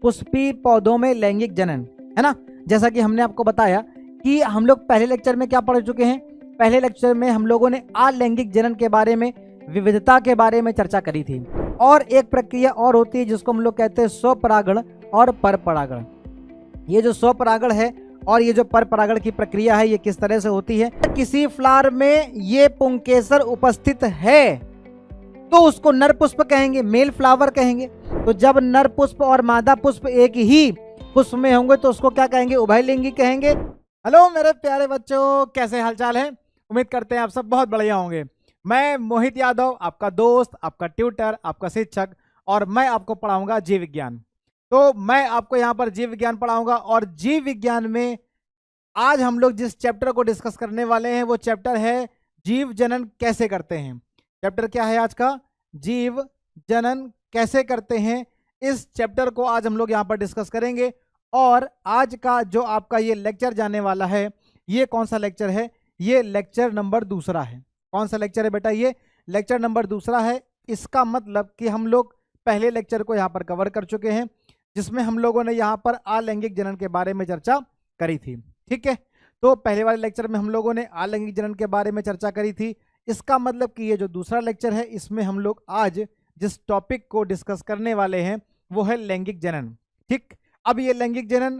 पुष्पी पौधों में लैंगिक जनन, है ना। जैसा कि हमने आपको बताया कि हम लोग पहले लेक्चर में क्या पढ़ चुके हैं। पहले लेक्चर में हम लोगों ने अलैंगिक जनन के बारे में, विविधता के बारे में चर्चा करी थी। और एक प्रक्रिया और होती है जिसको हम लोग कहते हैं स्वपरागण और परपरागण। ये जो स्वपरागण है और ये जो परपरागण की प्रक्रिया है, ये किस तरह से होती है। किसी फ्लावर में ये पुंकेसर उपस्थित है तो उसको नर पुष्प कहेंगे, मेल फ्लावर कहेंगे। तो जब नर पुष्प और मादा पुष्प एक ही पुष्प में होंगे तो उसको क्या कहेंगे, उभयलिंगी कहेंगे। हेलो मेरे प्यारे बच्चों, कैसे हालचाल है। उम्मीद करते हैं आप सब बहुत बढ़िया होंगे। मैं मोहित यादव, आपका दोस्त, आपका ट्यूटर, आपका शिक्षक, और मैं आपको पढ़ाऊंगा जीव विज्ञान। तो मैं आपको यहाँ पर जीव विज्ञान पढ़ाऊंगा और जीव विज्ञान में आज हम लोग जिस चैप्टर को डिस्कस करने वाले हैं वो चैप्टर है जीव जनन कैसे करते हैं। चैप्टर क्या है आज का, जीव जनन कैसे करते हैं। इस चैप्टर को आज हम लोग यहाँ पर डिस्कस करेंगे। और आज का जो आपका ये लेक्चर जाने वाला है, ये कौन सा लेक्चर है, ये लेक्चर नंबर 2 है। कौन सा लेक्चर है बेटा, ये लेक्चर नंबर 2 है। इसका मतलब कि हम लोग पहले लेक्चर को यहाँ पर कवर कर चुके हैं जिसमें हम लोगों ने यहाँ पर अलैंगिक जनन के बारे में चर्चा करी थी। ठीक है, तो पहले वाले लेक्चर में हम लोगों ने अलैंगिक जनन के बारे में चर्चा करी थी। इसका मतलब कि ये जो दूसरा लेक्चर है इसमें हम लोग आज जिस टॉपिक को डिस्कस करने वाले हैं वो है लैंगिक जनन। ठीक, अब ये लैंगिक जनन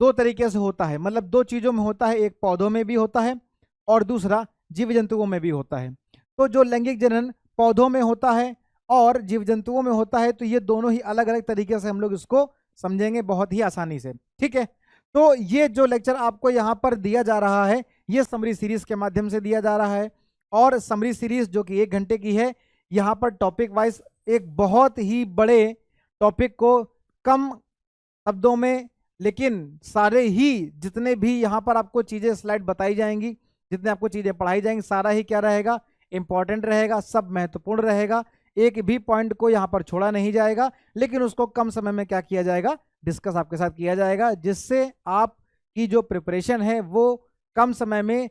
दो तरीके से होता है, मतलब दो चीजों में होता है। एक पौधों में भी होता है और दूसरा जीव जंतुओं में भी होता है। तो जो लैंगिक जनन पौधों में होता है और जीव जंतुओं में होता है, तो ये दोनों ही अलग अलग तरीके से हम लोग इसको समझेंगे बहुत ही आसानी से। ठीक है, तो ये जो लेक्चर आपको यहाँ पर दिया जा रहा है ये समरी सीरीज के माध्यम से दिया जा रहा है। और समरी सीरीज जो कि 1 घंटे की है, यहाँ पर टॉपिक वाइज एक बहुत ही बड़े टॉपिक को कम शब्दों में, लेकिन सारे ही जितने भी यहाँ पर आपको चीजें स्लाइड बताई जाएंगी, जितने आपको चीजें पढ़ाई जाएंगी, सारा ही क्या रहेगा, इंपॉर्टेंट रहेगा, सब महत्वपूर्ण रहेगा। एक भी पॉइंट को यहाँ पर छोड़ा नहीं जाएगा, लेकिन उसको कम समय में क्या किया जाएगा, डिस्कस आपके साथ किया जाएगा, जिससे आपकी जो प्रिपरेशन है वो कम समय में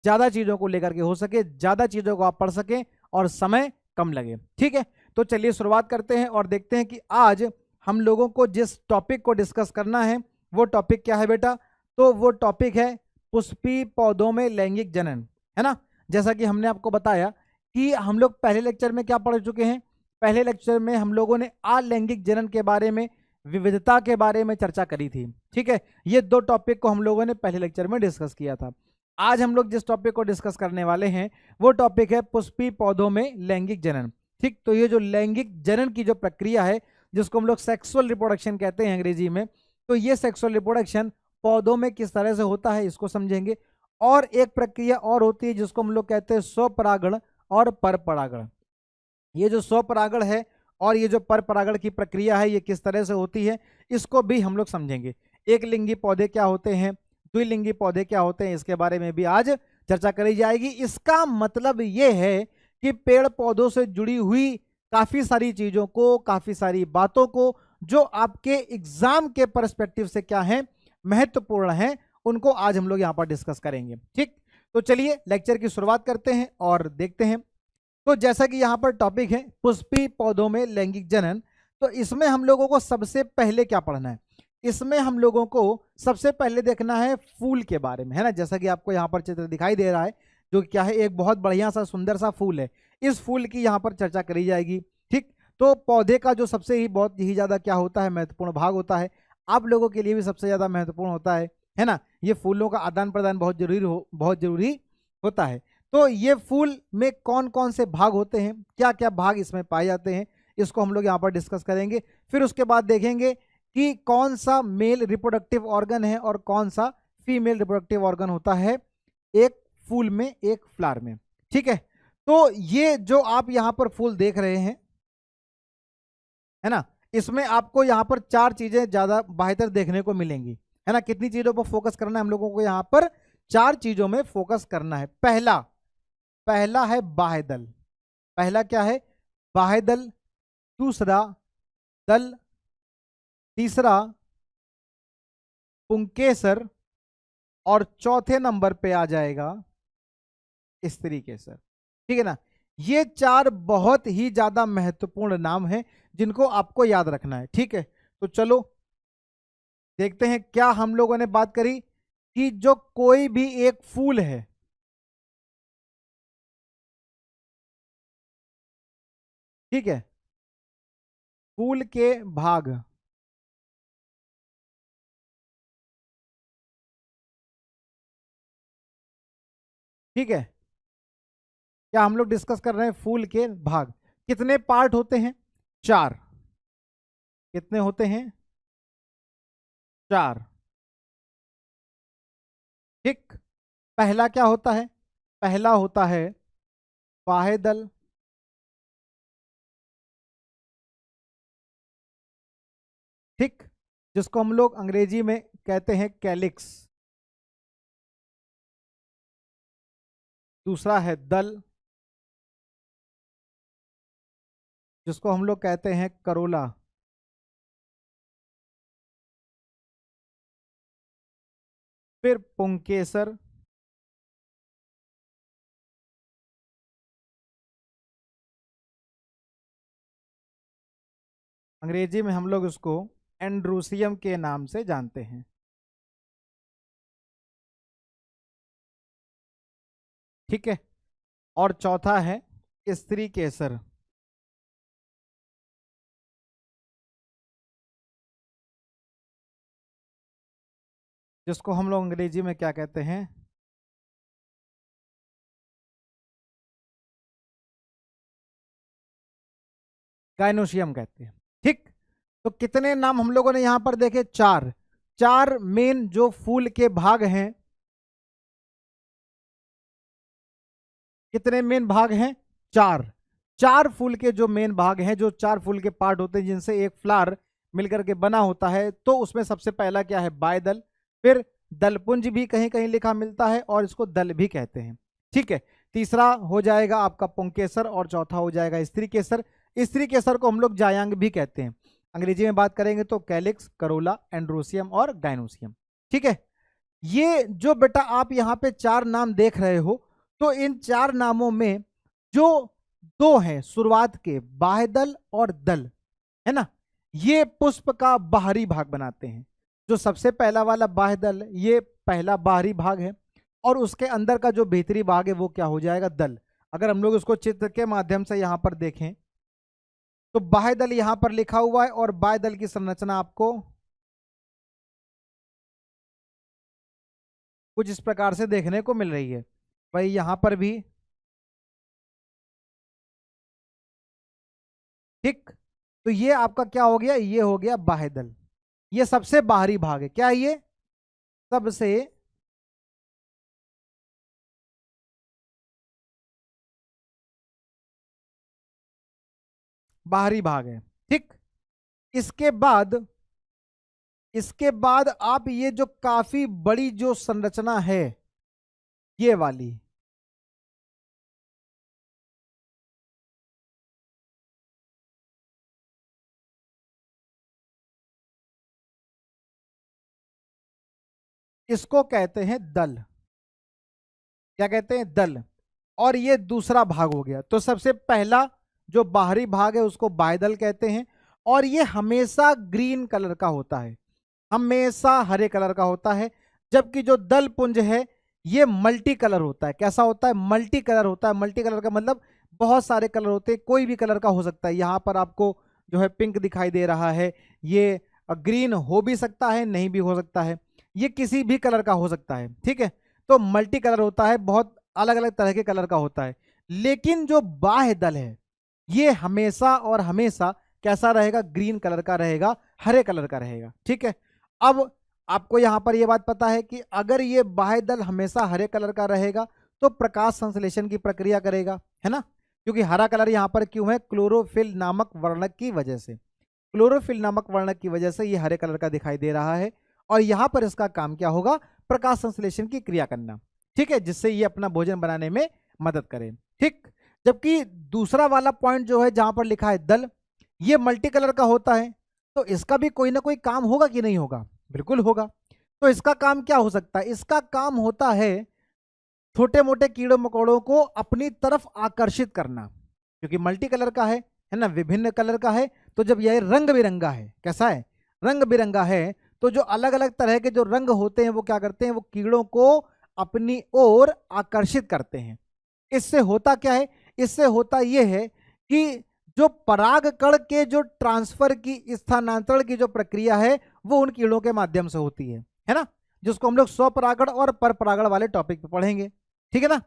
ज्यादा चीजों को लेकर के हो सके, ज्यादा चीजों को आप पढ़ सकें और समय कम लगे। ठीक है, तो चलिए शुरुआत करते हैं और देखते हैं कि आज हम लोगों को जिस टॉपिक को डिस्कस करना है वो टॉपिक क्या है बेटा। तो वो टॉपिक है पुष्पी पौधों में लैंगिक जनन, है ना। जैसा कि हमने आपको बताया कि हम लोग पहले लेक्चर में क्या पढ़ चुके हैं। पहले लेक्चर में हम लोगों ने अलैंगिक जनन के बारे में, विविधता के बारे में चर्चा करी थी। ठीक है, ये दो टॉपिक को हम लोगों ने पहले लेक्चर में डिस्कस किया था। आज हम लोग जिस टॉपिक को डिस्कस करने वाले हैं वो टॉपिक है पुष्पी पौधों में लैंगिक जनन। ठीक, तो ये जो लैंगिक जनन की जो प्रक्रिया है जिसको हम लोग सेक्सुअल रिप्रोडक्शन कहते हैं अंग्रेजी में, तो ये सेक्सुअल रिप्रोडक्शन पौधों में किस तरह से होता है इसको समझेंगे। और एक प्रक्रिया और होती है जिसको हम लोग कहते हैं स्वपरागण और परपरागण। ये जो स्वपरागण है और ये जो परपरागण की प्रक्रिया है ये किस तरह से होती है इसको भी हम लोग समझेंगे। एक लिंगी पौधे क्या होते हैं, द्विलिंगी पौधे क्या होते हैं, इसके बारे में भी आज चर्चा करी जाएगी। इसका मतलब ये है कि पेड़ पौधों से जुड़ी हुई काफी सारी चीजों को, काफी सारी बातों को जो आपके एग्जाम के पर्सपेक्टिव से क्या है, महत्वपूर्ण है, उनको आज हम लोग यहाँ पर डिस्कस करेंगे। ठीक, तो चलिए लेक्चर की शुरुआत करते हैं और देखते हैं। तो जैसा कि यहाँ पर टॉपिक है पुष्पी पौधों में लैंगिक जनन, तो इसमें हम लोगों को सबसे पहले क्या पढ़ना है, इसमें हम लोगों को सबसे पहले देखना है फूल के बारे में, है ना। जैसा कि आपको यहाँ पर चित्र दिखाई दे रहा है जो क्या है, एक बहुत बढ़िया सा सुंदर सा फूल है। इस फूल की यहाँ पर चर्चा करी जाएगी। ठीक, तो पौधे का जो सबसे ही बहुत ही ज्यादा क्या होता है, महत्वपूर्ण भाग होता है, आप लोगों के लिए भी सबसे ज्यादा महत्वपूर्ण होता है ना। ये फूलों का आदान प्रदान बहुत जरूरी होता है। तो ये फूल में कौन कौन से भाग होते हैं, क्या क्या भाग इसमें पाए जाते हैं, इसको हम लोग यहाँ पर डिस्कस करेंगे। फिर उसके बाद देखेंगे कि कौन सा मेल रिप्रोडक्टिव ऑर्गन है और कौन सा फीमेल रिप्रोडक्टिव ऑर्गन होता है एक फूल में, एक फ्लावर में। ठीक है, तो ये जो आप यहाँ पर फूल देख रहे हैं, है ना, इसमें आपको यहाँ पर 4 चीजें ज्यादा बेहतर देखने को मिलेंगी, है ना। कितनी चीजों पर फोकस करना है हम लोगों को, यहाँ पर 4 चीजों में फोकस करना है। पहला है बाह्यदल, पहला क्या है, बाह्यदल, दूसरा दल, तीसरा पुंकेसर, और चौथे नंबर पे आ जाएगा स्त्रीकेसर। ठीक है ना, ये 4 बहुत ही ज्यादा महत्वपूर्ण नाम हैं जिनको आपको याद रखना है। ठीक है, तो चलो देखते हैं क्या हम लोगों ने बात करी कि जो कोई भी एक फूल है, ठीक है, फूल के भाग, ठीक है, क्या हम लोग डिस्कस कर रहे हैं फूल के भाग, कितने पार्ट होते हैं? चार। कितने होते हैं? चार। ठीक। पहला क्या होता है? पहला होता है बाह्यदल, ठीक, जिसको हम लोग अंग्रेजी में कहते हैं कैलिक्स। दूसरा है दल, जिसको हम लोग कहते हैं करोला। फिर पुंकेसर, अंग्रेजी में हम लोग उसको एंड्रूसियम के नाम से जानते हैं। ठीक है। और चौथा है स्त्री केसर, जिसको हम लोग अंग्रेजी में क्या कहते हैं? गाइनोशियम कहते हैं। ठीक। तो कितने नाम हम लोगों ने यहां पर देखे? चार। चार मेन जो फूल के भाग हैं, कितने मेन भाग हैं? चार। चार फूल के जो मेन भाग हैं, जो चार फूल के पार्ट होते हैं जिनसे एक फ्लावर मिलकर के बना होता है, तो उसमें सबसे पहला क्या है? बायदल। फिर दलपुंज भी कहीं कहीं लिखा मिलता है और इसको दल भी कहते हैं। ठीक है। तीसरा हो जाएगा आपका पुंकेसर और चौथा हो जाएगा स्त्री केसर। स्त्री केसर को हम लोग जायांग भी कहते हैं। अंग्रेजी में बात करेंगे तो कैलिक्स, करोला, एंड्रोसियम और गाइनोसियम। ठीक है। ये जो बेटा आप यहाँ पे चार नाम देख रहे हो, तो इन चार नामों में जो दो हैं शुरुआत के, बाह्यदल और दल, है ना, ये पुष्प का बाहरी भाग बनाते हैं। जो सबसे पहला वाला बाह्यदल, ये पहला बाहरी भाग है, और उसके अंदर का जो भीतरी भाग है वो क्या हो जाएगा? दल। अगर हम लोग उसको चित्र के माध्यम से यहां पर देखें तो बाह्यदल यहां पर लिखा हुआ है और बाह्यदल की संरचना आपको कुछ इस प्रकार से देखने को मिल रही है। भाई यहां पर भी, ठीक, तो ये आपका क्या हो गया? ये हो गया बाह्यदल। ये सबसे बाहरी भाग है। क्या है ये? सबसे बाहरी भाग है। ठीक। इसके बाद, इसके बाद आप ये जो काफी बड़ी जो संरचना है, ये वाली, इसको कहते हैं दल। क्या कहते हैं? दल। और ये दूसरा भाग हो गया। तो सबसे पहला जो बाहरी भाग है उसको बाह्यदल कहते हैं, और ये हमेशा ग्रीन कलर का होता है, हमेशा हरे कलर का होता है। जबकि जो दल पुंज है ये मल्टी कलर होता है। कैसा होता है? मल्टी कलर होता है। मल्टी कलर का मतलब बहुत सारे कलर होते हैं, कोई भी कलर का हो सकता है। यहाँ पर आपको जो है पिंक दिखाई दे रहा है, ये ग्रीन हो भी सकता है, नहीं भी हो सकता है, ये किसी भी कलर का हो सकता है। ठीक है। तो मल्टी कलर होता है, बहुत अलग अलग तरह के कलर का होता है। लेकिन जो बाह्य दल है ये हमेशा और हमेशा कैसा रहेगा? ग्रीन कलर का रहेगा, हरे कलर का रहेगा। ठीक है। अब आपको यहां पर यह बात पता है कि अगर ये बाह्य दल हमेशा हरे कलर का रहेगा तो प्रकाश संश्लेषण की प्रक्रिया करेगा, है ना, क्योंकि हरा कलर यहां पर क्यों है? क्लोरोफिल नामक वर्णक की वजह से। क्लोरोफिल नामक वर्णक की वजह से ये हरे कलर का दिखाई दे रहा है, और यहां पर इसका काम क्या होगा? प्रकाश संश्लेषण की क्रिया करना। ठीक है, जिससे ये अपना भोजन बनाने में मदद करे। ठीक। जबकि दूसरा वाला पॉइंट जो है जहां पर लिखा है दल, ये मल्टी कलर का होता है, तो इसका भी कोई ना कोई काम होगा कि नहीं होगा? बिल्कुल होगा। तो इसका काम क्या हो सकता है? इसका काम होता है छोटे मोटे कीड़ों मकोड़ों को अपनी तरफ आकर्षित करना, क्योंकि मल्टी कलर का है ना, विभिन्न कलर का है। तो जब यह रंग बिरंगा है, कैसा है? रंग बिरंगा है, तो जो अलग अलग तरह के जो रंग होते हैं वो क्या करते हैं, वो कीड़ों को अपनी ओर आकर्षित करते हैं। इससे होता क्या है, इससे होता यह है कि जो परागकण के जो ट्रांसफर की, स्थानांतरण की जो प्रक्रिया है वो उन कीड़ों के माध्यम से होती है ना, जिसको हम लोग स्वपरागण और परपरागण वाले टॉपिक पे पढ़ेंगे, ठीक है ना।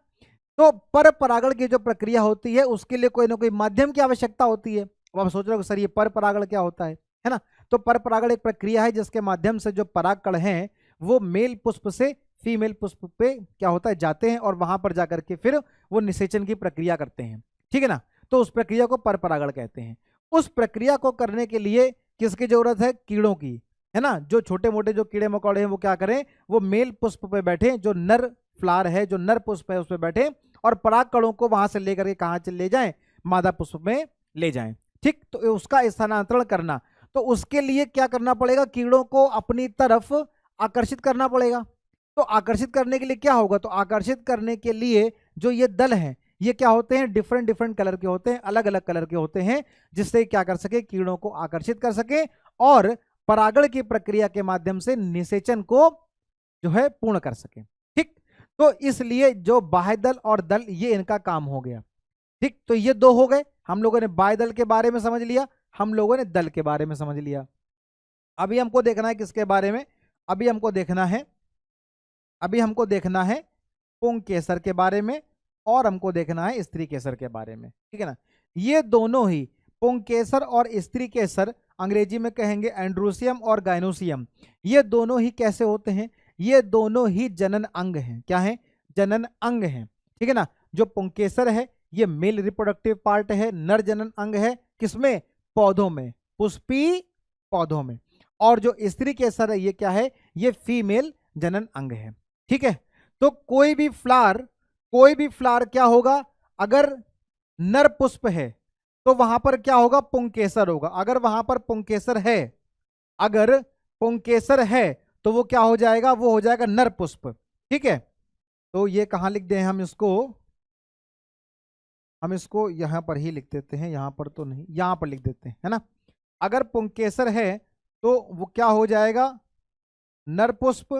तो पर परागण की जो प्रक्रिया होती है उसके लिए कोई ना कोई माध्यम की आवश्यकता होती है। अब आप सोच रहे हो सर ये पर परागण क्या होता है ना। तो पर परागण एक प्रक्रिया है जिसके माध्यम से जो परागकण हैं वो मेल पुष्प से फीमेल पुष्प पे क्या होता है, जाते हैं और वहां पर जाकर के फिर वो निषेचन की प्रक्रिया करते हैं, ठीक है ना। तो उस प्रक्रिया को पर परागण कहते हैं। उस प्रक्रिया को करने के लिए किसकी जरूरत है, कीड़ों की, है ना। जो छोटे मोटे जो कीड़े मकोड़े हैं वो क्या करें, वो मेल पुष्प पे बैठे, जो नर फ्लावर है, जो नर पुष्प है उस पर बैठे और पराग कणों को वहां से लेकर के कहां ले जाएं, मादा पुष्प में ले जाएं, ठीक। तो उसका स्थानांतरण करना, तो उसके लिए क्या करना पड़ेगा, कीड़ों को अपनी तरफ आकर्षित करना पड़ेगा। तो आकर्षित करने के लिए क्या होगा, तो आकर्षित करने के लिए जो ये दल हैं ये क्या होते हैं, डिफरेंट डिफरेंट कलर के होते हैं, अलग अलग कलर के होते हैं, जिससे क्या कर सके, कीड़ों को आकर्षित कर सके और परागण की प्रक्रिया के माध्यम से निषेचन को जो है पूर्ण कर सके, ठीक। तो इसलिए जो बाह्य दल और दल ये इनका काम हो गया, ठीक। तो ये दो हो गए, हम लोगों ने बाह्य दल के बारे में समझ लिया, हम लोगों ने दल के बारे में समझ लिया। अभी हमको देखना है किसके बारे में, अभी हमको देखना है, अभी हमको देखना है पुंकेसर के बारे में और हमको देखना है स्त्री केसर के बारे में, ठीक है ना। ये दोनों ही पुंकेसर और स्त्री केसर, अंग्रेजी में कहेंगे एंड्रूसियम और गाइनोसियम, ये दोनों ही कैसे होते हैं, ये दोनों ही जनन अंग हैं। क्या है, जनन अंग हैं, ठीक है ना। जो पुंकेसर है ये मेल रिप्रोडक्टिव पार्ट है, नर जनन अंग है, किसमें, पौधों में, पुष्पी पौधों में। और जो स्त्री केसर है ये क्या है, ये फीमेल जनन अंग है, ठीक है। तो कोई भी फ्लावर क्या होगा, अगर नर पुष्प है तो वहां पर क्या होगा, पुंकेसर होगा। अगर वहां पर पुंकेसर है, अगर पुंकेसर है तो वो क्या हो जाएगा, वो हो जाएगा नर पुष्प, ठीक है। तो ये कहां लिख दें हम इसको, हम इसको यहां पर ही लिख देते हैं, यहां पर तो नहीं, यहां पर लिख देते हैं, है ना। अगर पुंकेसर है तो वो क्या हो जाएगा, नर पुष्प,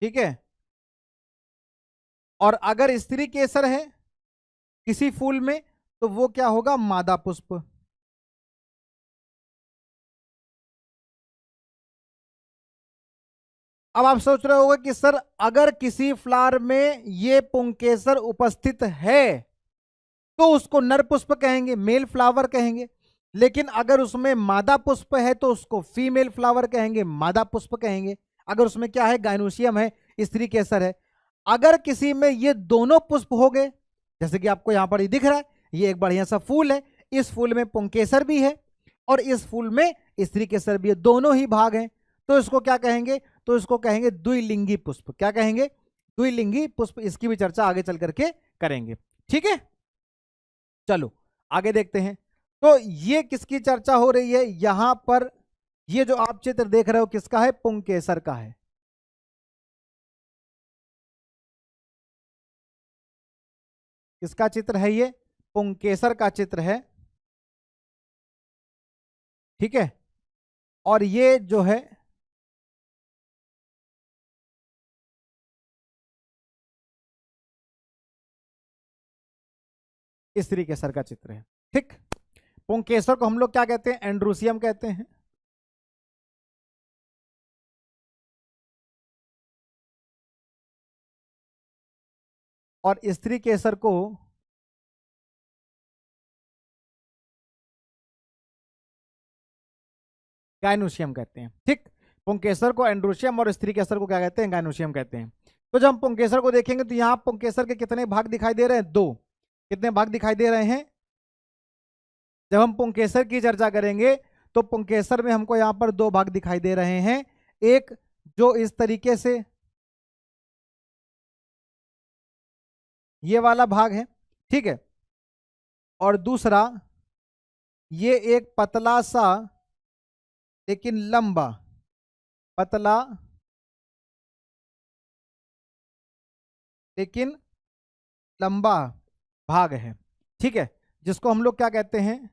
ठीक है। और अगर स्त्री केसर है किसी फूल में तो वो क्या होगा, मादा पुष्प। अब आप सोच रहे होगे कि सर अगर किसी फ्लावर में ये पुंकेसर उपस्थित है तो उसको नर पुष्प कहेंगे, मेल फ्लावर कहेंगे। लेकिन अगर उसमें मादा पुष्प है तो उसको फीमेल फ्लावर कहेंगे, मादा पुष्प कहेंगे। अगर उसमें क्या है, गाइनोसियम है, स्त्री केसर है। अगर किसी में ये दोनों पुष्प हो गए, जैसे कि आपको यहां पर ही दिख रहा है, ये एक बढ़िया सा फूल है, इस फूल में पुंकेसर भी है और इस फूल में स्त्री केसर भी है, दोनों ही भाग हैं, तो इसको क्या कहेंगे, तो इसको कहेंगे द्विलिंगी पुष्प। क्या कहेंगे, द्विलिंगी पुष्प। इसकी भी चर्चा आगे चल करके करेंगे, ठीक है। चलो आगे देखते हैं। तो ये किसकी चर्चा हो रही है यहां पर, ये जो आप चित्र देख रहे हो किसका है, पुंकेसर का है। किसका चित्र है ये, पुंकेसर का चित्र है, ठीक है। और ये जो है स्त्री केसर का चित्र है, ठीक। पुंकेसर को हम लोग क्या कहते हैं, एंड्रूसियम कहते हैं। और स्त्री केसर को गाइनोसियम कहते हैं, ठीक। पुंकेसर को एंड्रोसियम और स्त्री केसर को क्या कहते हैं, गाइनोसियम कहते हैं। तो जब हम पुंकेसर को देखेंगे तो यहाँ पुंकेसर के कितने भाग दिखाई दे रहे हैं, दो। कितने भाग दिखाई दे रहे हैं, जब हम पुंकेसर की चर्चा करेंगे तो पुंकेसर में हमको यहाँ पर दो भाग दिखाई दे रहे हैं। एक जो इस तरीके से ये वाला भाग है, ठीक है। और दूसरा ये एक पतला सा लेकिन लंबा, पतला लेकिन लंबा भाग है, ठीक है। जिसको हम लोग क्या कहते हैं,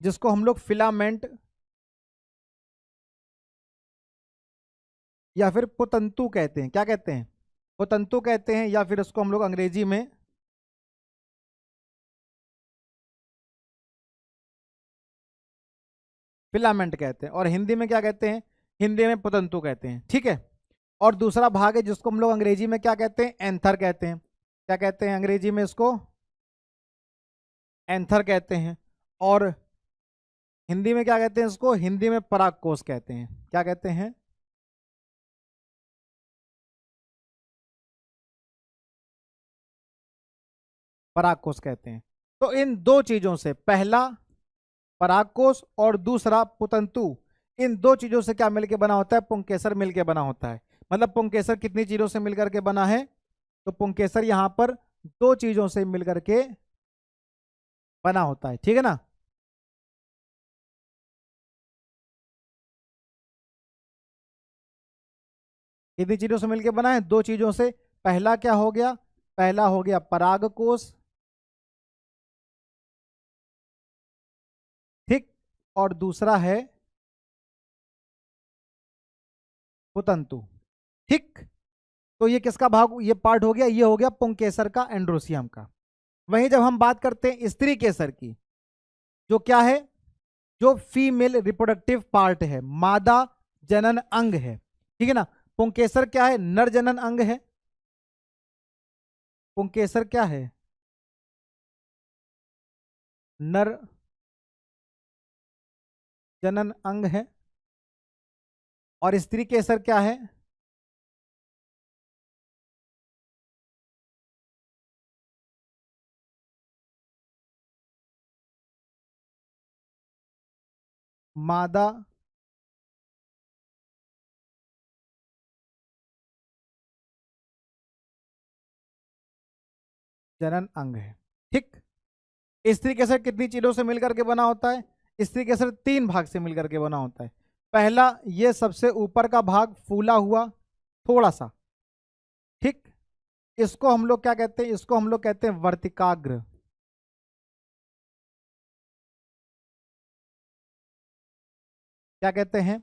जिसको हम लोग फिलामेंट या फिर पुतंतु कहते हैं। क्या कहते हैं? पुतंतु कहते हैं, या फिर इसको हम लोग अंग्रेजी में फिलामेंट कहते हैं, और हिंदी में क्या कहते हैं? हिंदी में पुतंतु कहते हैं। ठीक है। और दूसरा भाग है जिसको हम लोग अंग्रेजी में क्या कहते हैं? एंथर कहते हैं। क्या कहते हैं अंग्रेजी में? इसको एंथर कहते हैं। और हिंदी में क्या कहते हैं? इसको हिंदी में परागकोश कहते हैं। क्या कहते हैं? परागकोश कहते हैं। तो इन दो चीजों से, पहला परागकोश और दूसरा पुतंतु, इन दो चीजों से क्या मिलके बना होता है? पुंकेसर मिलके बना होता है। मतलब पुंकेसर कितनी चीजों से मिलकर के बना है? तो पुंकेसर यहां पर दो चीजों से मिलकर के बना होता है। ठीक है ना। कितनी चीजों से मिलकर बना है? दो चीजों से। पहला क्या हो गया? पहला हो गया परागकोश, ठीक, और दूसरा है पुतंतु। ठीक। तो ये किसका भाग, ये पार्ट हो गया? ये हो गया पुंकेसर का, एंड्रोसियम का। वहीं जब हम बात करते हैं स्त्री केसर की, जो क्या है? जो फीमेल रिप्रोडक्टिव पार्ट है, मादा जनन अंग है। ठीक है ना। पुंकेसर क्या है? नर जनन अंग है। पुंकेसर क्या है? नर जनन अंग है। और स्त्री केसर क्या है? मादा जनन अंग है। ठीक। स्त्री केसर कितनी चीजों से मिलकर के बना होता है? स्त्री केसर तीन भाग से मिलकर के बना होता है। पहला, ये सबसे ऊपर का भाग फूला हुआ थोड़ा सा, ठीक, इसको हम लोग क्या कहते हैं? इसको हम लोग कहते हैं वर्तिकाग्र। क्या कहते हैं?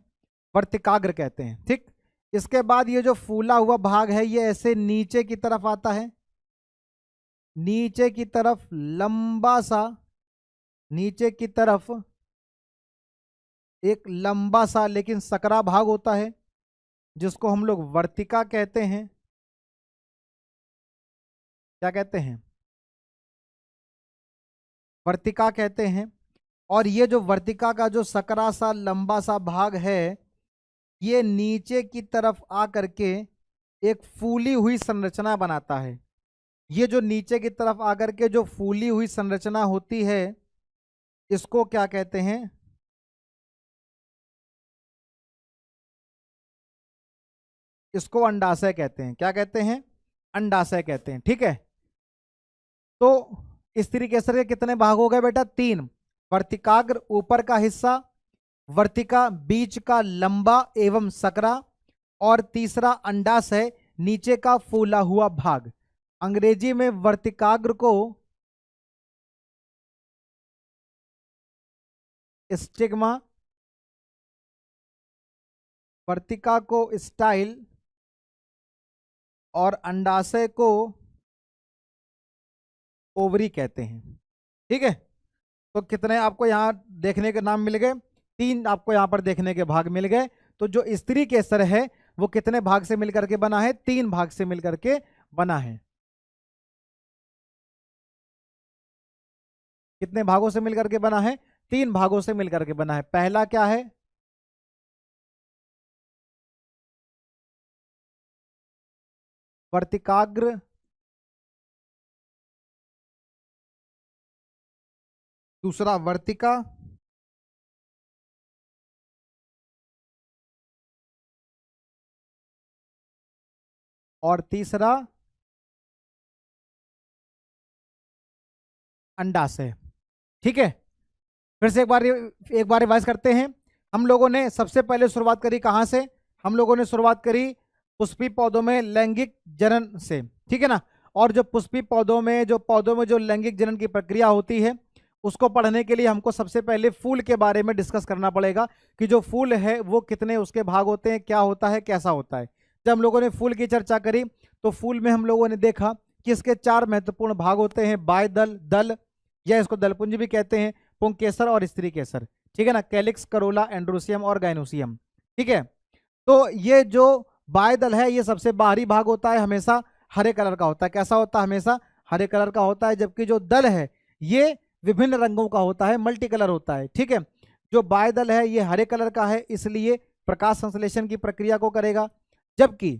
वर्तिकाग्र कहते हैं। ठीक। इसके बाद ये जो फूला हुआ भाग है, ये ऐसे नीचे की तरफ आता है, नीचे की तरफ लंबा सा, नीचे की तरफ एक लंबा सा लेकिन सकरा भाग होता है, जिसको हम लोग वर्तिका कहते हैं। क्या कहते हैं? वर्तिका कहते हैं। और ये जो वर्तिका का जो सकरा सा लंबा सा भाग है, ये नीचे की तरफ आ करके एक फूली हुई संरचना बनाता है। ये जो नीचे की तरफ आकर के जो फूली हुई संरचना होती है, इसको क्या कहते हैं? इसको अंडाशय कहते हैं। क्या कहते हैं? अंडाशय कहते हैं। ठीक है। तो स्त्री केसर के कितने भाग हो गए बेटा? तीन। वर्तिकाग्र ऊपर का हिस्सा, वर्तिका बीच का लंबा एवं सकरा, और तीसरा अंडाशय नीचे का फूला हुआ भाग। अंग्रेजी में वर्तिकाग्र को स्टिग्मा, वर्तिका को स्टाइल, और अंडाशय को ओवरी कहते हैं। ठीक है। तो कितने आपको यहां देखने के नाम मिल गए? तीन आपको यहां पर देखने के भाग मिल गए। तो जो स्त्री केसर है वो कितने भाग से मिलकर के बना है? तीन भाग से मिलकर के बना है। कितने भागों से मिलकर के बना है? तीन भागों से मिलकर के बना है। पहला क्या है? वर्तिकाग्र, दूसरा वर्तिका, और तीसरा अंडाशय। ठीक है। फिर से एक बार रिवाइज करते हैं। हम लोगों ने सबसे पहले शुरुआत करी कहां से? हम लोगों ने शुरुआत करी पुष्पी पौधों में लैंगिक जनन से। ठीक है ना। और जो पुष्पी पौधों में जो लैंगिक जनन की प्रक्रिया होती है, उसको पढ़ने के लिए हमको सबसे पहले फूल के बारे में डिस्कस करना पड़ेगा कि जो फूल है वो कितने उसके भाग होते हैं, क्या होता है, कैसा होता है। जब हम लोगों ने फूल की चर्चा करी तो फूल में हम लोगों ने देखा कि इसके 4 महत्वपूर्ण भाग होते हैं, बाह्य दल या इसको दलपुंज भी कहते हैं, पुंकेसर और स्त्री केसर, ठीक है ना, कैलिक्स, करोला, एंड्रोसियम और गाइनोसियम, ठीक है। तो ये जो बाह्य दल है ये सबसे बाहरी भाग होता है, हमेशा हरे कलर का होता है। कैसा होता है? हमेशा हरे कलर का होता है। जबकि जो दल है ये विभिन्न रंगों का होता है, मल्टी कलर होता है, ठीक है। जो बाह्य दल है ये हरे कलर का है, इसलिए प्रकाश संश्लेषण की प्रक्रिया को करेगा। जबकि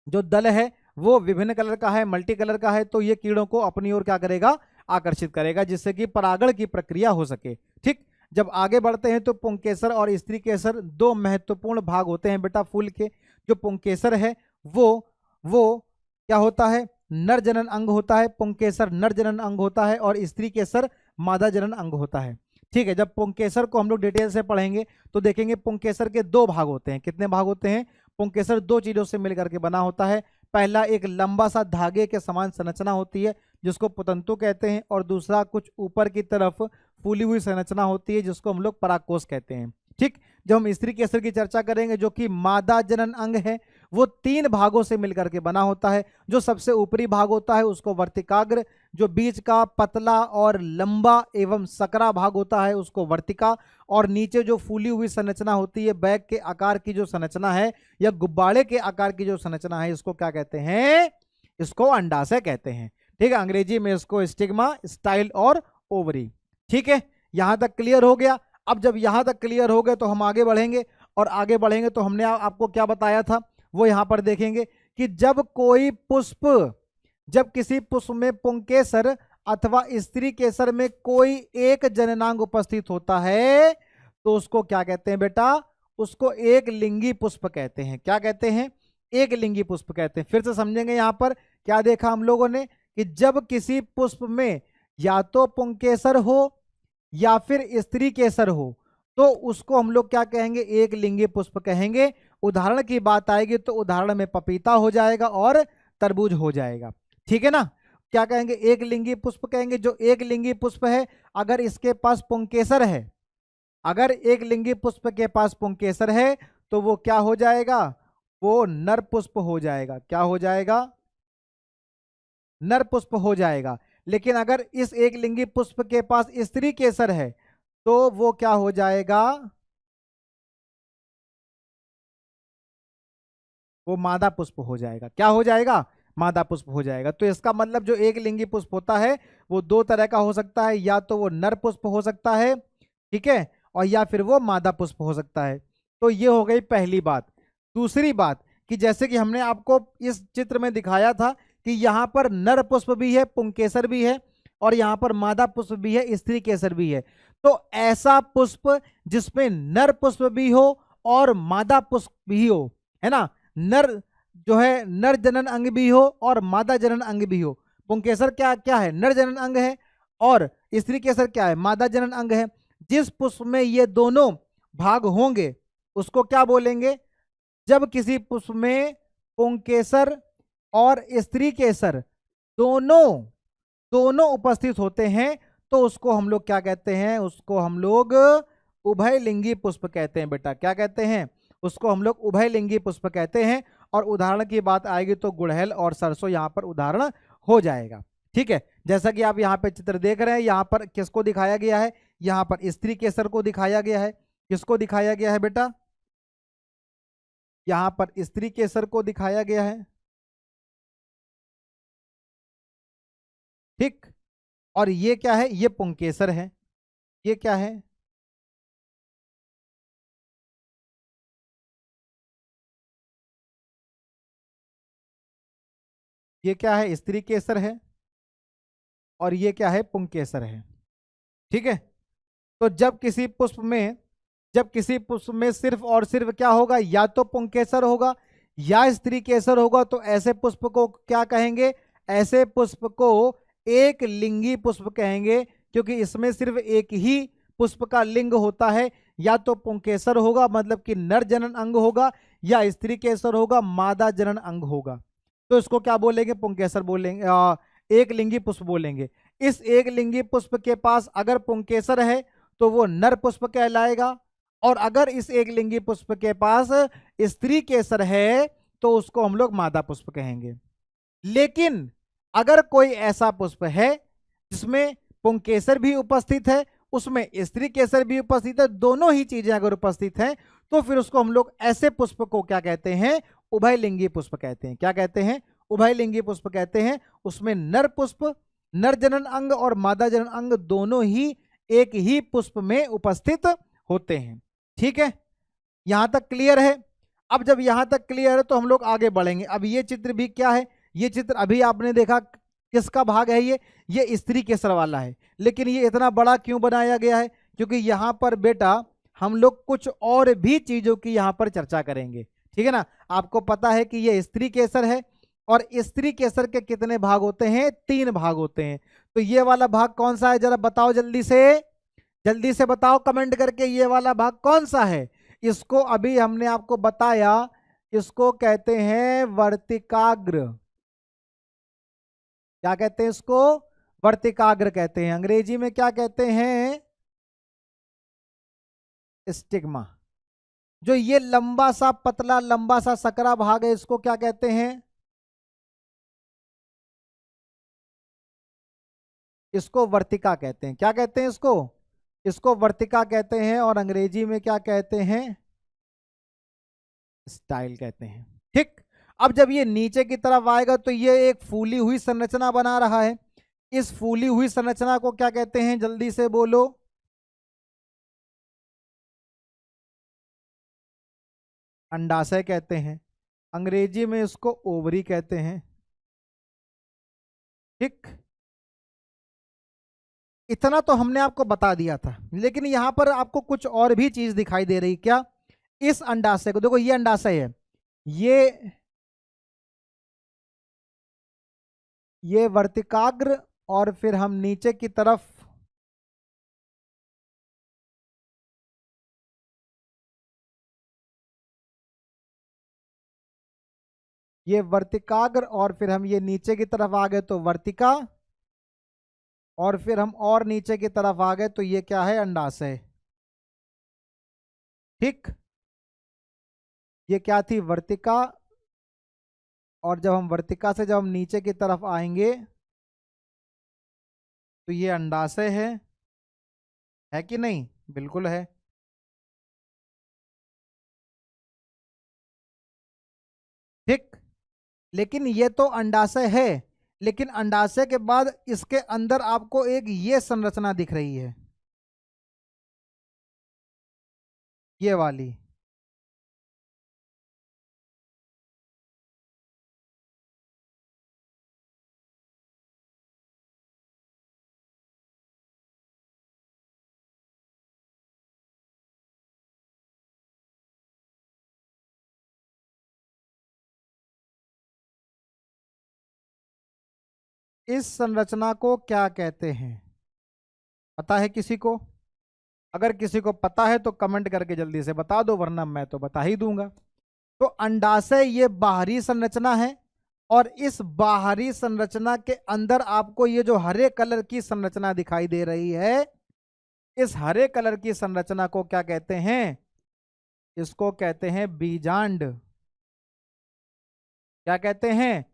जो दल है वो विभिन्न कलर का है, मल्टी कलर का है, तो ये कीड़ों को अपनी ओर क्या करेगा? आकर्षित करेगा, जिससे कि परागण की प्रक्रिया हो सके, ठीक। जब आगे बढ़ते हैं तो पुंकेसर और स्त्री केसर 2 महत्वपूर्ण भाग होते हैं बेटा फूल के। जो पुंकेसर है वो क्या होता है? नर जनन अंग होता है। पुंकेसर नर जनन अंग होता है और स्त्री केसर मादा जनन अंग होता है, ठीक है। जब पुंकेसर को हम लोग डिटेल से पढ़ेंगे तो देखेंगे पुंकेसर के 2 भाग होते हैं। कितने भाग होते हैं? पुंकेसर 2 चीजों से मिलकर के बना होता है। पहला एक लंबा सा धागे के समान संरचना होती है जिसको पुतंतु कहते हैं, और दूसरा कुछ ऊपर की तरफ फूली हुई संरचना होती है जिसको हम लोग परागकोश कहते हैं, ठीक। जब हम स्त्री केसर की चर्चा करेंगे जो कि मादा जनन अंग है, वो 3 भागों से मिलकर के बना होता है। जो सबसे ऊपरी भाग होता है उसको वर्तिकाग्र, जो बीच का पतला और लंबा एवं सकरा भाग होता है उसको वर्तिका, और नीचे जो फूली हुई संरचना होती है बैग के आकार की जो संरचना है या गुब्बारे के आकार की जो संरचना है, इसको क्या कहते हैं? इसको अंडाशय कहते हैं, ठीक है। अंग्रेजी में इसको स्टिग्मा, स्टाइल और ओवरी, ठीक है। यहां तक क्लियर हो गया। अब जब यहां तक क्लियर हो गए तो हम आगे बढ़ेंगे, और आगे बढ़ेंगे तो हमने आपको क्या बताया था वो यहां पर देखेंगे कि जब किसी पुष्प में पुंकेसर अथवा स्त्री केसर में कोई एक जननांग उपस्थित होता है तो उसको क्या कहते हैं बेटा? उसको एक लिंगी पुष्प कहते हैं। क्या कहते हैं? एक लिंगी पुष्प कहते हैं। फिर से समझेंगे। यहां पर क्या देखा हम लोगों ने कि जब किसी पुष्प में या तो पुंकेसर हो या फिर स्त्री केसर हो तो उसको हम लोग क्या कहेंगे? एक लिंगी पुष्प कहेंगे। उदाहरण की बात आएगी तो उदाहरण में पपीता हो जाएगा और तरबूज हो जाएगा, ठीक है ना। क्या कहेंगे? एक लिंगी पुष्प कहेंगे। जो एक लिंगी पुष्प है अगर इसके पास पुंकेसर है, अगर एक लिंगी पुष्प के पास पुंकेसर है तो वो क्या हो जाएगा? वो नर पुष्प हो जाएगा। क्या हो जाएगा? नर पुष्प हो जाएगा। लेकिन अगर इस एक लिंगी पुष्प के पास स्त्री केसर है तो वो क्या हो जाएगा? वो मादा पुष्प हो जाएगा। क्या हो जाएगा? मादा पुष्प हो जाएगा। तो इसका मतलब जो एक लिंगी पुष्प होता है वो 2 तरह का हो सकता है, या तो वो नर पुष्प हो सकता है, ठीक है, और या फिर वो मादा पुष्प हो सकता है। तो ये हो गई पहली बात। दूसरी बात कि जैसे कि हमने आपको इस चित्र में दिखाया था कि यहाँ पर नर पुष्प भी है, पुंकेसर भी है, और यहाँ पर मादा पुष्प भी है, स्त्री केसर भी है। तो ऐसा पुष्प जिसमें नर पुष्प भी हो और मादा पुष्प भी हो, है ना, नर जो है नर जनन अंग भी हो और मादा जनन अंग भी हो। पुंकेसर क्या क्या है? नर जनन अंग है, और स्त्री केसर क्या है? मादा जनन अंग है। जिस पुष्प में ये दोनों भाग होंगे उसको क्या बोलेंगे? जब किसी पुष्प में पुंकेसर और स्त्री केसर दोनों उपस्थित होते हैं तो उसको हम लोग क्या कहते हैं? उसको हम लोग उभयलिंगी पुष्प कहते हैं बेटा। क्या कहते हैं? उसको हम लोग उभयलिंगी पुष्प कहते हैं। और उदाहरण की बात आएगी तो गुड़हल और सरसों यहाँ पर उदाहरण हो जाएगा, ठीक है। जैसा कि आप यहाँ पे चित्र देख रहे हैं, यहाँ पर किसको दिखाया गया है? यहाँ पर स्त्री केसर को दिखाया गया है। किसको दिखाया गया है बेटा? यहाँ पर स्त्री केसर को दिखाया गया है, ठीक। और ये क्या है? ये पुंकेसर है। ये क्या है? ये क्या है? स्त्री केसर है। और ये क्या है? पुंकेसर है, ठीक है। तो जब किसी पुष्प में सिर्फ और सिर्फ क्या होगा? या तो पुंकेसर होगा या स्त्री केसर होगा, तो ऐसे पुष्प को क्या कहेंगे? ऐसे पुष्प को एक लिंगी पुष्प कहेंगे, क्योंकि इसमें सिर्फ एक ही पुष्प का लिंग होता है। या तो पुंकेसर होगा मतलब कि नर जनन अंग होगा, या स्त्री केसर होगा मादा जनन अंग होगा। तो इसको क्या बोलेंगे? पुंकेसर बोलेंगे, एक लिंगी पुष्प बोलेंगे। इस एक लिंगी पुष्प के पास अगर पुंकेसर है तो वो नर पुष्प कहलाएगा, और अगर इस एक लिंगी पुष्प के पास स्त्री केसर है तो उसको हम लोग मादा पुष्प कहेंगे। लेकिन अगर कोई ऐसा पुष्प है जिसमें पुंकेसर भी उपस्थित है, उसमें स्त्री केसर भी उपस्थित है, दोनों ही चीजें अगर उपस्थित हैं, तो फिर उसको हम लोग ऐसे पुष्प को क्या कहते हैं? उभयलिंगी पुष्प कहते हैं। क्या कहते हैं? उभयलिंगी पुष्प कहते हैं। उसमें नर पुष्प, नर जनन अंग और मादा जनन अंग दोनों ही एक ही पुष्प में उपस्थित होते हैं। ठीक है, यहां तक क्लियर है? अब जब यहां तक क्लियर है तो हम लोग आगे बढ़ेंगे। अब ये चित्र भी क्या है? ये चित्र अभी आपने देखा किसका भाग है? ये स्त्री केसर वाला है। लेकिन ये इतना बड़ा क्यों बनाया गया है? क्योंकि यहां पर बेटा हम लोग कुछ और भी चीजों की यहां पर चर्चा करेंगे। ठीक है ना? आपको पता है कि ये स्त्री केसर है, और स्त्री केसर के कितने भाग होते हैं? 3 भाग होते हैं। तो ये वाला भाग कौन सा है? जरा बताओ जल्दी से बताओ कमेंट करके, ये वाला भाग कौन सा है? इसको अभी हमने आपको बताया, इसको कहते हैं वर्तिकाग्र। क्या कहते हैं इसको? वर्तिकाग्र कहते हैं। अंग्रेजी में क्या कहते हैं? स्टिग्मा। जो ये लंबा सा पतला लंबा सा सकरा भाग है, इसको क्या कहते हैं? इसको वर्तिका कहते हैं। क्या कहते हैं इसको? इसको वर्तिका कहते हैं, और अंग्रेजी में क्या कहते हैं? स्टाइल कहते हैं। ठीक। अब जब ये नीचे की तरफ आएगा तो ये एक फूली हुई संरचना बना रहा है। इस फूली हुई संरचना को क्या कहते हैं? जल्दी से बोलो। अंडाशय कहते हैं। अंग्रेजी में इसको ओवरी कहते हैं। ठीक, इतना तो हमने आपको बता दिया था, लेकिन यहां पर आपको कुछ और भी चीज दिखाई दे रही। क्या? इस अंडाशय को देखो, ये अंडाशय है, ये ये वर्तिकाग्र, और फिर हम नीचे की तरफ ये वर्तिकाग्र, और फिर हम ये नीचे की तरफ आ गए तो वर्तिका, और फिर हम और नीचे की तरफ आ गए तो ये क्या है? अंडाशय। ठीक, ये क्या थी? वर्तिका। और जब हम वर्तिका से जब हम नीचे की तरफ आएंगे तो ये अंडाशय है कि नहीं? बिल्कुल है। ठीक, लेकिन ये तो अंडाशय है, लेकिन अंडाशय के बाद इसके अंदर आपको एक ये संरचना दिख रही है, ये वाली। इस संरचना को क्या कहते हैं? पता है किसी को? अगर किसी को पता है तो कमेंट करके जल्दी से बता दो, वरना मैं तो बता ही दूंगा। तो अंडाशय ये बाहरी संरचना है, और इस बाहरी संरचना के अंदर आपको ये जो हरे कलर की संरचना दिखाई दे रही है, इस हरे कलर की संरचना को क्या कहते हैं? इसको कहते हैं बीजांड। क्या कहते हैं?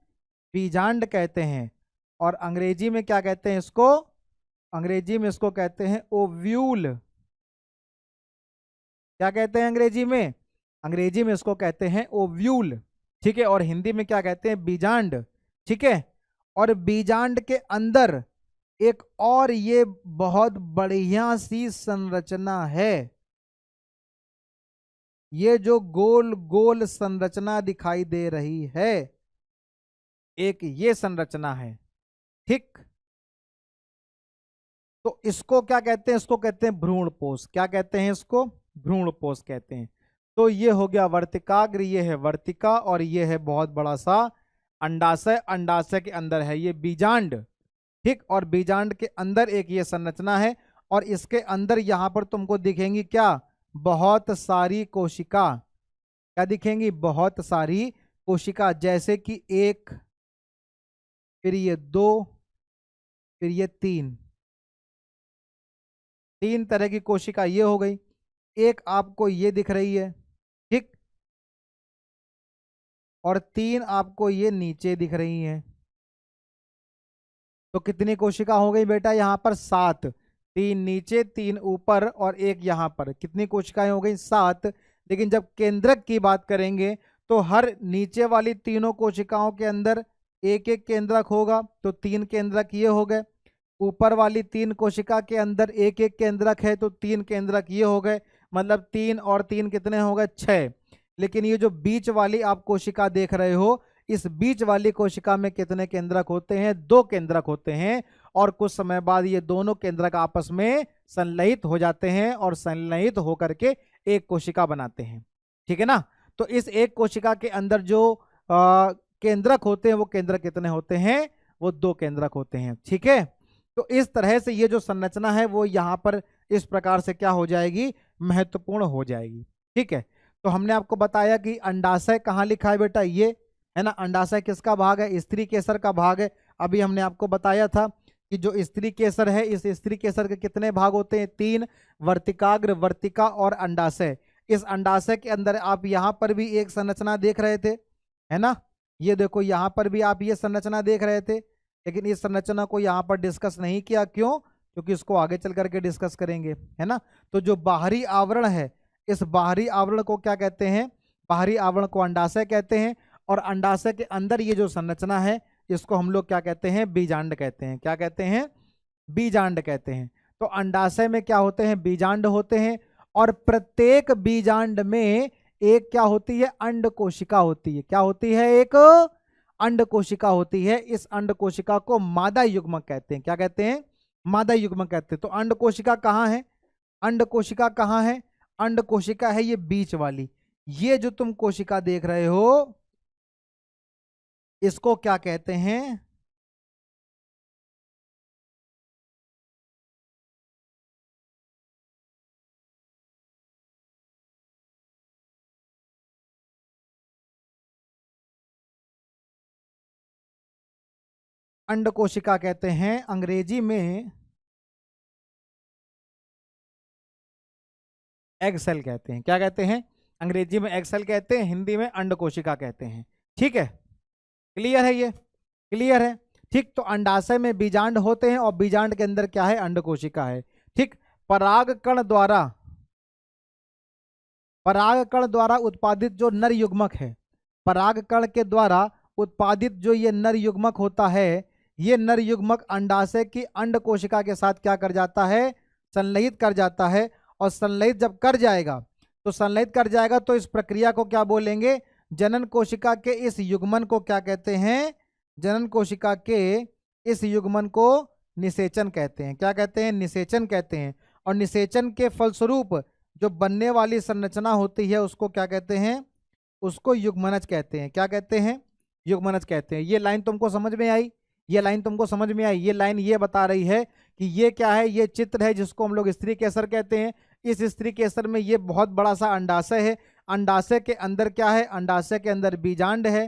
बीजांड कहते हैं। और अंग्रेजी में क्या कहते हैं इसको? अंग्रेजी में इसको कहते हैं ओव्यूल। क्या कहते हैं अंग्रेजी में? अंग्रेजी में इसको कहते हैं ओव्यूल। ठीक है, और हिंदी में क्या कहते हैं? बीजांड। ठीक है, और बीजांड के अंदर एक और ये बहुत बढ़िया सी संरचना है। ये जो गोल गोल संरचना दिखाई दे रही है, एक ये संरचना है। ठीक, तो इसको क्या कहते हैं? इसको कहते हैं भ्रूणपोष। क्या कहते हैं इसको? भ्रूणपोष कहते हैं। तो ये हो गया वर्तिकाग्र, ये है वर्तिका, और ये है बहुत बड़ा सा अंडाशय। अंडाशय के अंदर है ये बीजांड। ठीक, और बीजांड के अंदर एक ये संरचना है, और इसके अंदर यहां पर तुमको दिखेंगी क्या? बहुत सारी कोशिका। क्या दिखेंगी? बहुत सारी कोशिका, जैसे कि 1, फिर ये 2, फिर ये 3। 3 तरह की कोशिका ये हो गई। एक आपको ये दिख रही है। ठीक, और 3 आपको ये नीचे दिख रही हैं। तो कितनी कोशिका हो गई बेटा यहाँ पर? 7। 3 नीचे, 3 ऊपर और 1 यहाँ पर। कितनी कोशिकाएं हो गई? 7। लेकिन जब केंद्रक की बात करेंगे तो हर नीचे वाली तीनों कोशिकाओं के अंदर एक एक केंद्रक होगा, तो 3 केंद्रक ये हो गए। ऊपर वाली 3 कोशिका के अंदर एक एक केंद्रक है, तो 3 केंद्रक ये हो गए। मतलब 3 और 3 कितने हो गए? 6। लेकिन ये जो बीच वाली आप कोशिका देख रहे हो, इस बीच वाली कोशिका में कितने केंद्रक होते हैं? 2 केंद्रक होते हैं। और कुछ समय बाद ये दोनों केंद्रक आपस में संलयित हो जाते हैं और संलयित होकर के एक कोशिका बनाते हैं। ठीक है ना? तो इस एक कोशिका के अंदर जो केंद्रक होते हैं वो केंद्रक कितने होते हैं? वो 2 केंद्रक होते हैं। ठीक है, तो इस तरह से ये जो संरचना है वो यहाँ पर इस प्रकार से क्या हो जाएगी? महत्वपूर्ण हो जाएगी। ठीक है, तो हमने आपको बताया कि अंडाशय कहाँ लिखा है बेटा? ये है ना। अंडाशय किसका भाग है? स्त्री केसर का भाग है। अभी हमने आपको बताया था कि जो स्त्री केसर है, इस स्त्री केसर के कितने भाग होते हैं? 3, वर्तिकाग्र, वर्तिका और अंडाशय। इस अंडाशय के अंदर आप यहाँ पर भी एक संरचना देख रहे थे, है ना। ये देखो यहाँ पर भी आप ये संरचना देख रहे थे, लेकिन इस संरचना को यहाँ पर डिस्कस नहीं किया। क्यों? क्योंकि इसको आगे चल करके डिस्कस करेंगे, है ना। तो जो बाहरी आवरण है, इस बाहरी आवरण को क्या कहते हैं? बाहरी आवरण को अंडाशय कहते हैं। और अंडाशय के अंदर ये जो संरचना है, इसको हम लोग क्या कहते हैं? बीजांड कहते हैं। क्या कहते हैं? बीजांड कहते हैं। तो अंडाशय में क्या होते हैं? बीजांड होते हैं। और प्रत्येक बीजांड में एक क्या होती है? अंड कोशिका होती है। क्या होती है? एक अंड कोशिका होती है। इस अंड कोशिका को मादा युग्मक कहते हैं। क्या कहते हैं? मादा युग्मक कहते हैं। तो अंड कोशिका कहाँ है? अंड कोशिका कहाँ है? अंड कोशिका है ये बीच वाली। ये जो तुम कोशिका देख रहे हो, इसको क्या कहते हैं? अंड कोशिका कहते हैं। अंग्रेजी में एग सेल कहते हैं। क्या कहते हैं? अंग्रेजी में एग सेल कहते हैं, हिंदी में अंड कोशिका कहते हैं। ठीक है, क्लियर है? ये क्लियर है? ठीक, तो अंडाशय में बीजांड होते हैं और बीजांड के अंदर क्या है? अंड कोशिका है। ठीक, परागकण द्वारा उत्पादित जो नर युग्मक है, परागकण के द्वारा उत्पादित जो ये नर युग्मक होता है, ये नर युग्मक अंडाशय की अंड कोशिका के साथ क्या कर जाता है? संलयित कर जाता है। और संलयित जब कर जाएगा तो इस प्रक्रिया को क्या बोलेंगे? जनन कोशिका के इस युग्मन को क्या कहते हैं? जनन कोशिका के इस युग्मन को निषेचन कहते हैं। क्या कहते हैं? निषेचन कहते हैं। और निषेचन के फलस्वरूप जो बनने वाली संरचना होती है उसको क्या कहते हैं? उसको युग्मनज कहते हैं। क्या कहते हैं? युग्मनज कहते हैं। ये लाइन तुमको समझ में आई? ये लाइन तुमको समझ में आई? ये लाइन ये बता रही है कि ये क्या है? ये चित्र है जिसको हम लोग स्त्री केसर कहते हैं। इस स्त्री केसर में ये बहुत बड़ा सा अंडाशय है। अंडाशय के अंदर क्या है? अंडाशय के अंदर बीजांड है।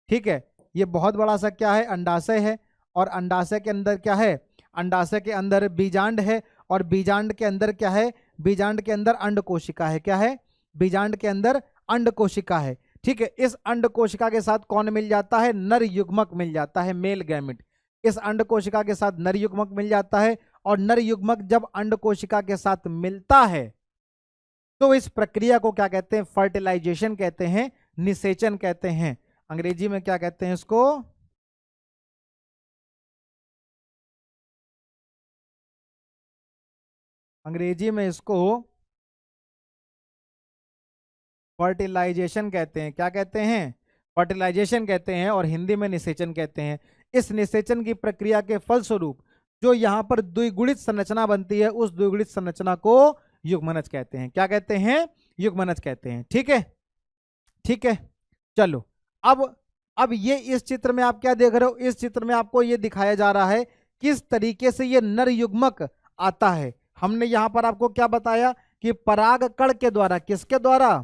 ठीक है, ये बहुत बड़ा सा क्या है? अंडाशय है। और अंडाशय के अंदर क्या है? अंडाशय के अंदर बीजांड है। और बीजांड के अंदर क्या है? बीजांड के अंदर अंड कोशिका है। क्या है? बीजांड के अंदर अंड कोशिका है। ठीक है, इस अंड कोशिका के साथ कौन मिल जाता है? नर युग्मक मिल जाता है, मेल गैमेट। इस अंड कोशिका के साथ नर युग्मक मिल जाता है। और नर युग्मक जब अंड कोशिका के साथ मिलता है तो इस प्रक्रिया को क्या कहते हैं? फर्टिलाइजेशन कहते हैं, निषेचन कहते हैं। अंग्रेजी में क्या कहते हैं इसको? अंग्रेजी में इसको फर्टिलाइजेशन कहते हैं। क्या कहते हैं? फर्टिलाइजेशन कहते हैं। और हिंदी में निषेचन कहते हैं। इस निषेचन की प्रक्रिया के फलस्वरूप जो यहाँ पर द्विगुणित संरचना बनती है, उस द्विगुणित संरचना को युग्मनज कहते हैं। क्या कहते हैं? युग्मनज कहते हैं। ठीक है, ठीक है, चलो। अब ये इस चित्र में आप क्या देख रहे हो? इस चित्र में आपको ये दिखाया जा रहा है किस तरीके से ये नर युग्मक आता है। हमने यहाँ पर आपको क्या बताया कि परागकण के द्वारा, किसके द्वारा?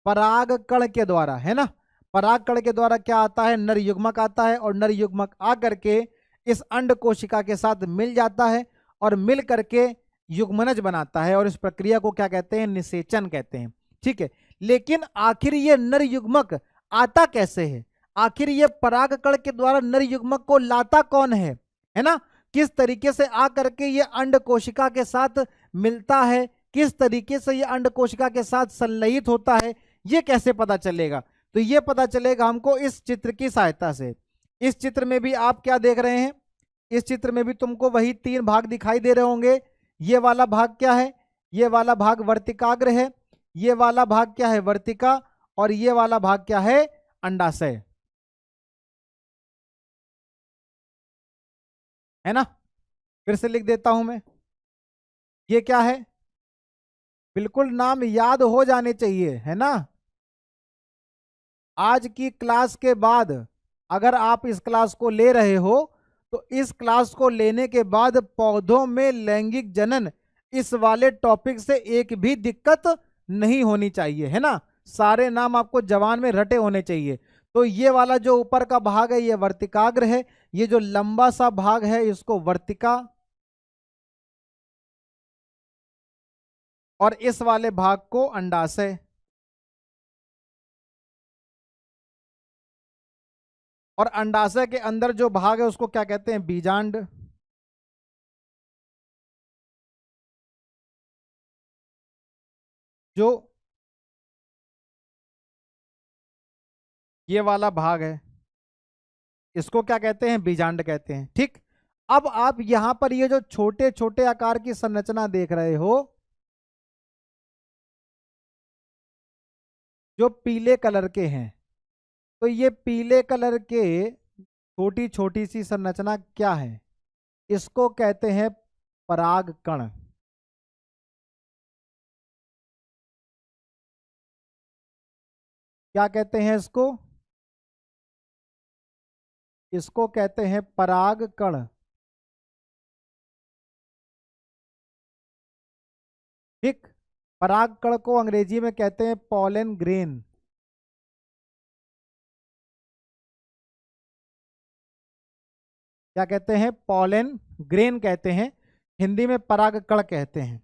परागकण के द्वारा, है ना। परागकण के द्वारा क्या आता है? नर युग्मक आता है। और नर युग्मक आकर के इस अंड कोशिका के साथ मिल जाता है और मिल करके युग्मनज बनाता है। और इस प्रक्रिया को क्या कहते हैं? निषेचन कहते हैं। ठीक है, लेकिन आखिर ये नर युग्मक आता कैसे है, आखिर ये परागकण के द्वारा नर युग्मक को लाता कौन है ना, किस तरीके से आकर के ये अंड कोशिका के साथ मिलता है, किस तरीके से ये अंड कोशिका के साथ संलयित होता है, ये कैसे पता चलेगा? तो ये पता चलेगा हमको इस चित्र की सहायता से। इस चित्र में भी आप क्या देख रहे हैं, इस चित्र में भी तुमको वही 3 भाग दिखाई दे रहे होंगे। ये वाला भाग क्या है, ये वाला भाग वर्तिकाग्र है, ये वाला भाग क्या है, वर्तिका, और ये वाला भाग क्या है, अंडाशय, है ना। फिर से लिख देता हूं मैं, ये क्या है, बिल्कुल नाम याद हो जाने चाहिए, है ना। आज की क्लास के बाद अगर आप इस क्लास को ले रहे हो तो इस क्लास को लेने के बाद पौधों में लैंगिक जनन इस वाले टॉपिक से एक भी दिक्कत नहीं होनी चाहिए, है ना। सारे नाम आपको जवान में रटे होने चाहिए। तो ये वाला जो ऊपर का भाग है ये वर्तिकाग्र है, ये जो लंबा सा भाग है इसको वर्तिका, और इस वाले भाग को अंडाशय। और अंडाशय के अंदर जो भाग है उसको क्या कहते हैं, बीजांड। जो ये वाला भाग है इसको क्या कहते हैं, बीजांड कहते हैं। ठीक, अब आप यहां पर ये जो छोटे छोटे आकार की संरचना देख रहे हो, जो पीले कलर के हैं, तो ये पीले कलर के छोटी छोटी सी संरचना क्या है, इसको कहते हैं परागकण। क्या कहते हैं इसको, इसको कहते हैं परागकण। ठीक, परागकण को अंग्रेजी में कहते हैं पॉलन ग्रेन। क्या कहते हैं, पॉलन ग्रेन कहते हैं, हिंदी में परागकण कहते हैं।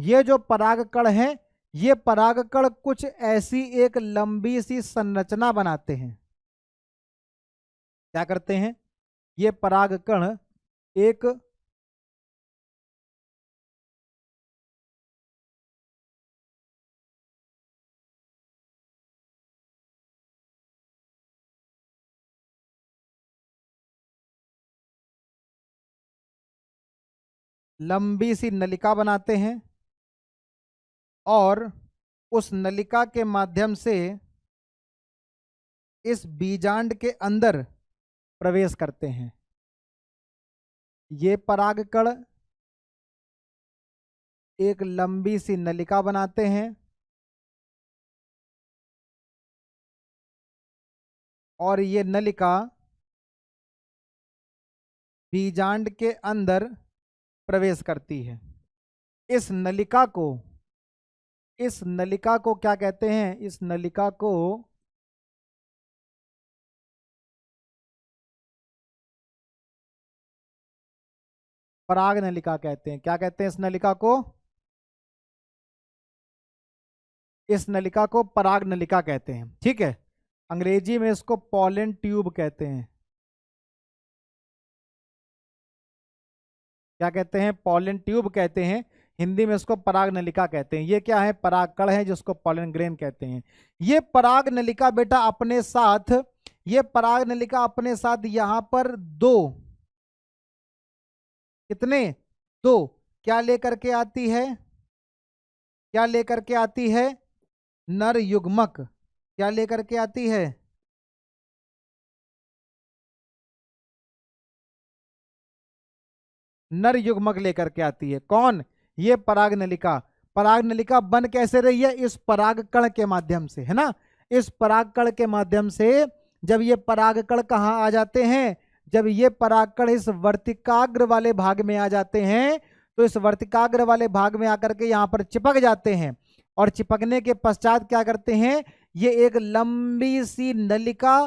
ये जो परागकण है, ये परागकण कुछ ऐसी एक लंबी सी संरचना बनाते हैं। क्या करते हैं, ये परागकण एक लंबी सी नलिका बनाते हैं और उस नलिका के माध्यम से इस बीजांड के अंदर प्रवेश करते हैं। ये परागकण एक लंबी सी नलिका बनाते हैं और ये नलिका बीजांड के अंदर प्रवेश करती है। इस नलिका को क्या कहते हैं, इस नलिका को पराग नलिका कहते हैं। क्या कहते हैं इस नलिका को, इस नलिका को पराग नलिका कहते हैं। ठीक है, अंग्रेजी में इसको पॉलन ट्यूब कहते हैं। क्या कहते हैं, पॉलन ट्यूब कहते हैं, हिंदी में इसको पराग नलिका कहते हैं। ये क्या है, परागकण है जिसको पॉलन ग्रेन कहते हैं। ये पराग नलिका बेटा अपने साथ, ये पराग नलिका अपने साथ यहां पर कितने, 2 क्या लेकर के आती है, क्या लेकर के आती है, नर युग्मक। क्या लेकर के आती है, नर युग्मक लेकर के आती है। कौन, ये पराग नलिका। पराग नलिका बन कैसे रही है, इस परागकण के माध्यम से, है ना। इस परागकण के माध्यम से जब ये परागकण कहाँ आ जाते हैं, जब ये परागकण इस वर्तिकाग्र वाले भाग में आ जाते हैं, तो इस वर्तिकाग्र वाले भाग में आकर के यहाँ पर चिपक जाते हैं और चिपकने के पश्चात क्या करते हैं, ये एक लंबी सी नलिका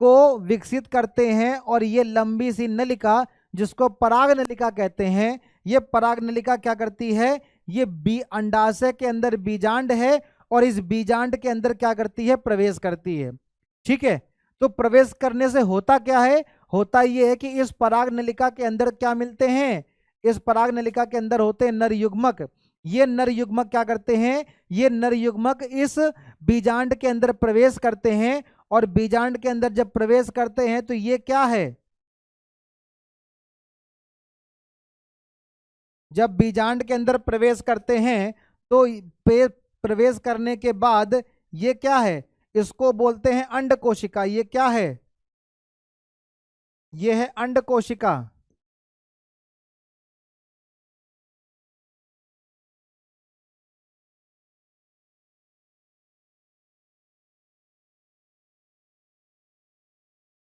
को विकसित करते हैं और ये लंबी सी नलिका जिसको पराग नलिका कहते हैं, ये पराग नलिका क्या करती है, ये अंडाशय के अंदर बीजांड है और इस बीजांड के अंदर क्या करती है, प्रवेश करती है। ठीक है, तो प्रवेश करने से होता क्या है, होता यह है कि इस पराग नलिका के अंदर क्या मिलते हैं, इस पराग नलिका के अंदर होते हैं नर युग्मक। ये नर युग्मक क्या करते हैं, ये नर युग्मक इस बीजांड के अंदर प्रवेश करते हैं, और बीजांड के अंदर जब प्रवेश करते हैं तो ये क्या है, जब बीजांड के अंदर प्रवेश करते हैं तो प्रवेश करने के बाद ये क्या है, इसको बोलते हैं अंड कोशिका। ये क्या है, ये है अंड कोशिका।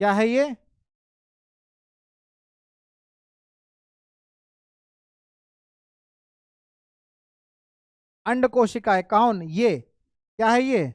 क्या है ये, अंड कोशिका है। कौन, ये क्या है, ये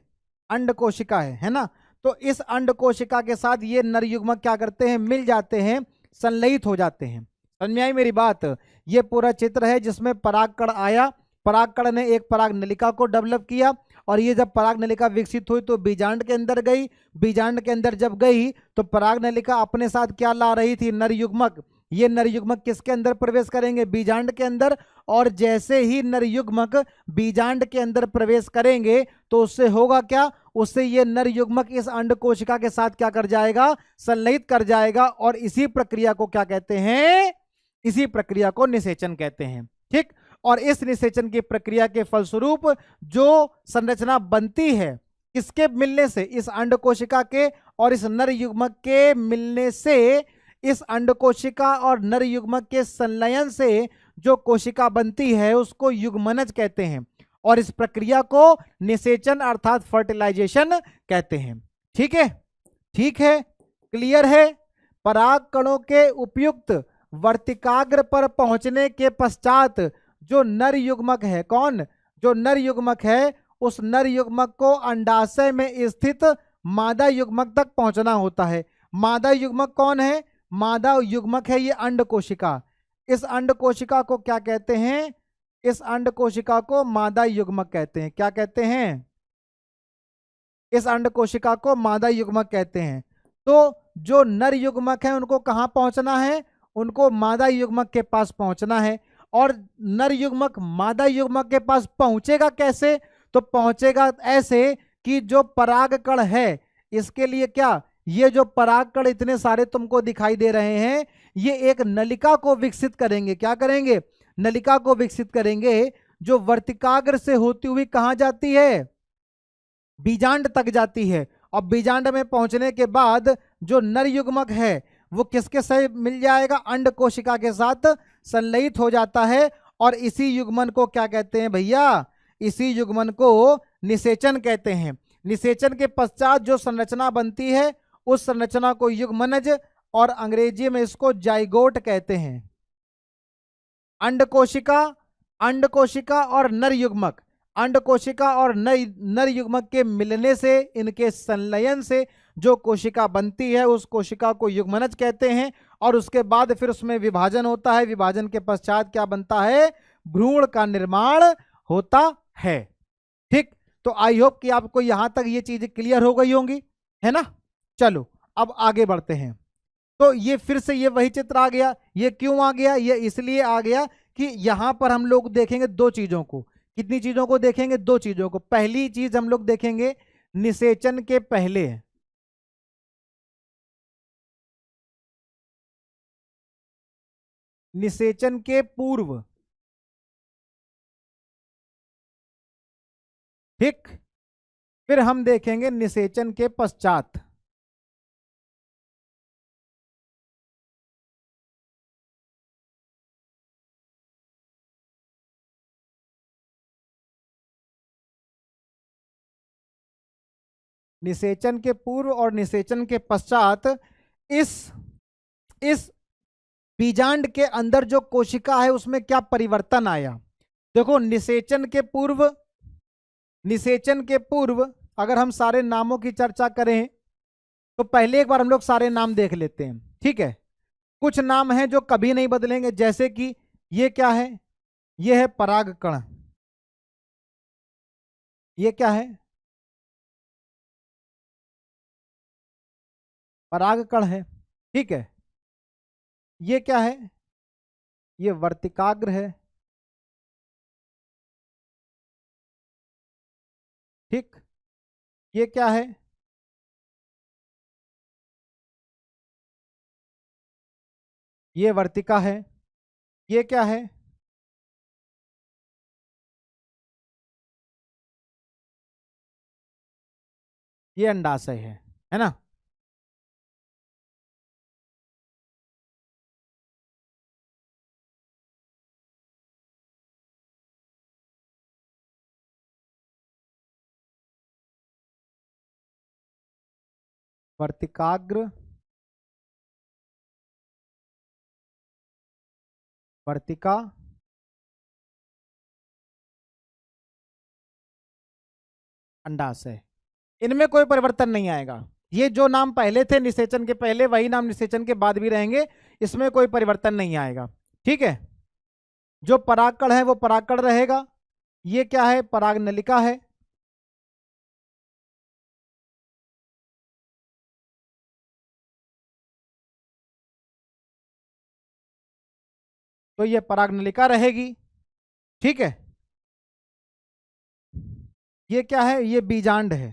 अंड कोशिका है ना। तो इस अंड कोशिका के साथ ये नर युग्मक क्या करते हैं, मिल जाते हैं, संलयित हो जाते हैं। समझ में आई मेरी बात। ये पूरा चित्र है जिसमें परागकण आया, परागकण ने एक पराग नलिका को डेवलप किया, और ये जब पराग नलिका विकसित हुई तो बीजांड के अंदर गई। बीजांड के अंदर जब गई तो पराग नलिका अपने साथ क्या ला रही थी, नर युग्मक। ये नर युग्मक किसके अंदर प्रवेश करेंगे, बीजांड के अंदर। और जैसे ही नर युग्मक बीजांड के अंदर प्रवेश करेंगे तो उससे होगा क्या, उससे ये नर युग्मक इस अंड कोशिका के साथ क्या कर जाएगा, संलयित कर जाएगा। और इसी प्रक्रिया को क्या कहते हैं, इसी प्रक्रिया को निषेचन कहते हैं। ठीक, और इस निषेचन की प्रक्रिया के फलस्वरूप जो संरचना बनती है, किसके मिलने से, इस अंड कोशिका के और इस नर युग्मक के मिलने से, इस अंड कोशिका और नर युग्मक के संलयन से जो कोशिका बनती है उसको युग्मनज कहते हैं, और इस प्रक्रिया को निषेचन अर्थात फर्टिलाइजेशन कहते हैं। ठीक है, ठीक है, क्लियर है। पराग कणों के उपयुक्त वर्तिकाग्र पर पहुंचने के पश्चात जो नर युग्मक है, कौन, जो नर युग्मक है, उस नर युग्मक को अंडाशय में स्थित मादा युग्मक तक पहुंचना होता है। मादा युग्मक कौन है, मादा युग्मक है ये अंड कोशिका। इस अंड कोशिका को क्या कहते हैं, इस अंड कोशिका को मादा युग्मक कहते हैं। क्या कहते हैं, इस अंड कोशिका को मादा युग्मक कहते हैं। तो जो नर युग्मक है उनको कहां पहुंचना है, उनको मादा युग्मक के पास पहुंचना है। और नर युग्मक मादा युग्मक के पास पहुंचेगा कैसे, तो पहुंचेगा ऐसे कि जो परागकण है, इसके लिए क्या, ये जो परागकण इतने सारे तुमको दिखाई दे रहे हैं, ये एक नलिका को विकसित करेंगे। क्या करेंगे, नलिका को विकसित करेंगे, जो वर्तिकाग्र से होती हुई कहां जाती है, बीजांड तक जाती है। और बीजांड में पहुंचने के बाद जो नर युग्मक है वो किसके साथ मिल जाएगा, अंड कोशिका के साथ संलयित हो जाता है। और इसी युग्मन को क्या कहते हैं भैया, इसी युग्मन को निषेचन कहते हैं। निषेचन के पश्चात जो संरचना बनती है उस संरचना को युग्मनज, और अंग्रेजी में इसको जाइगोट कहते हैं। अंड कोशिका, अंड कोशिका और नर युग्मक, अंड कोशिका और नर युग्मक के मिलने से, इनके संलयन से जो कोशिका बनती है उस कोशिका को युग्मनज कहते हैं। और उसके बाद फिर उसमें विभाजन होता है। विभाजन के पश्चात क्या बनता है, भ्रूण का निर्माण होता है। ठीक, तो आई होप कि आपको यहां तक ये चीजें क्लियर हो गई होंगी, है ना। चलो अब आगे बढ़ते हैं। तो ये फिर से ये वही चित्र आ गया। ये क्यों आ गया, ये इसलिए आ गया कि यहां पर हम लोग देखेंगे दो चीजों को। कितनी चीजों को देखेंगे, दो चीजों को। पहली चीज हम लोग देखेंगे निषेचन के पहले, निषेचन के पूर्व। ठीक, फिर हम देखेंगे निषेचन के पश्चात। निषेचन के पूर्व और निषेचन के पश्चात इस बीजांड के अंदर जो कोशिका है उसमें क्या परिवर्तन आया। देखो निषेचन के पूर्व, निषेचन के पूर्व अगर हम सारे नामों की चर्चा करें तो पहले एक बार हम लोग सारे नाम देख लेते हैं। ठीक है, कुछ नाम हैं जो कभी नहीं बदलेंगे, जैसे कि ये क्या है, ये है परागकण। ये क्या है? परागकण है। ठीक है। ये क्या है? ये वर्तिकाग्र है। ठीक। ये क्या है? ये वर्तिका है। ये क्या है? ये अंडाशय है ना? वर्तिकाग्र, वर्तिका, अंडाशय, इनमें कोई परिवर्तन नहीं आएगा। ये जो नाम पहले थे निषेचन के पहले, वही नाम निषेचन के बाद भी रहेंगे। इसमें कोई परिवर्तन नहीं आएगा। ठीक है। जो परागकण है वो परागकण रहेगा। ये क्या है? परागनलिका है। तो ये परागनलिका रहेगी। ठीक है। ये क्या है? ये बीजांड है।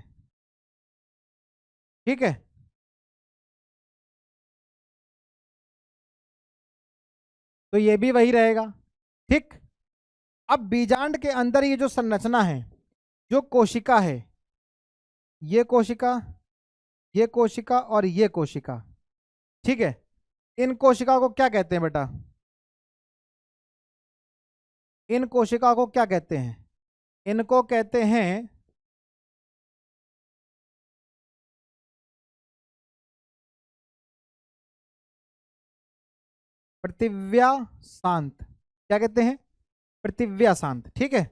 ठीक है। तो ये भी वही रहेगा। ठीक। अब बीजांड के अंदर ये जो संरचना है, जो कोशिका है, ये कोशिका, ये कोशिका और ये कोशिका। ठीक है। इन कोशिका को क्या कहते हैं बेटा? इन कोशिका को क्या कहते हैं? इनको कहते हैं पृथिव्या शांत। क्या कहते हैं? पृथिव्या शांत। ठीक है।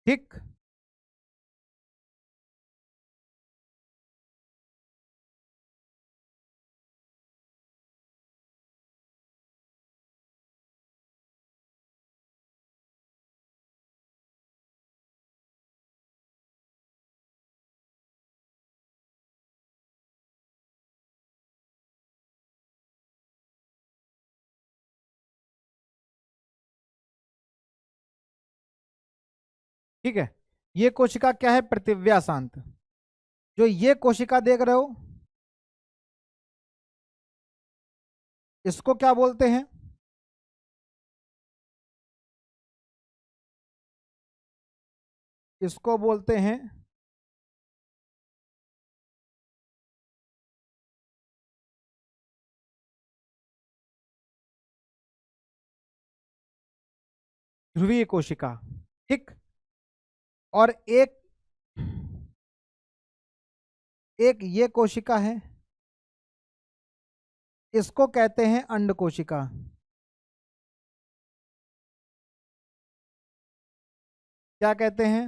ठीक। ठीक है। ये कोशिका क्या है? पृथिव्या शांत। जो ये कोशिका देख रहे हो, इसको क्या बोलते हैं? इसको बोलते हैं ध्रुवीय कोशिका। ठीक। और एक एक ये कोशिका है, इसको कहते हैं अंड कोशिका। क्या कहते हैं?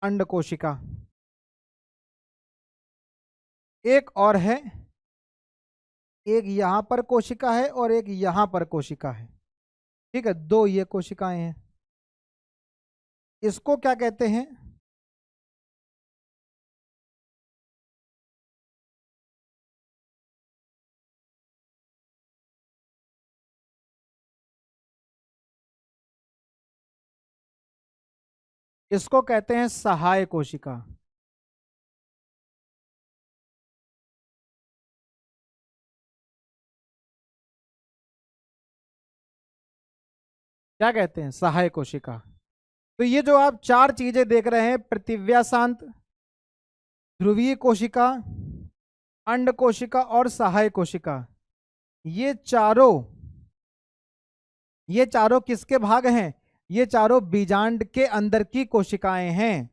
अंड कोशिका। एक और है, एक यहां पर कोशिका है और एक यहां पर कोशिका है। ठीक है। दो ये कोशिकाएं हैं। इसको क्या कहते हैं? इसको कहते हैं सहाय कोशिका। क्या कहते हैं? सहाय कोशिका। तो ये जो आप चार चीजें देख रहे हैं, पृथिव्या शांत, ध्रुवीय कोशिका, अंड कोशिका और सहाय कोशिका, ये चारों ये चारों किसके भाग हैं? ये चारों बीजांड के अंदर की कोशिकाएं हैं।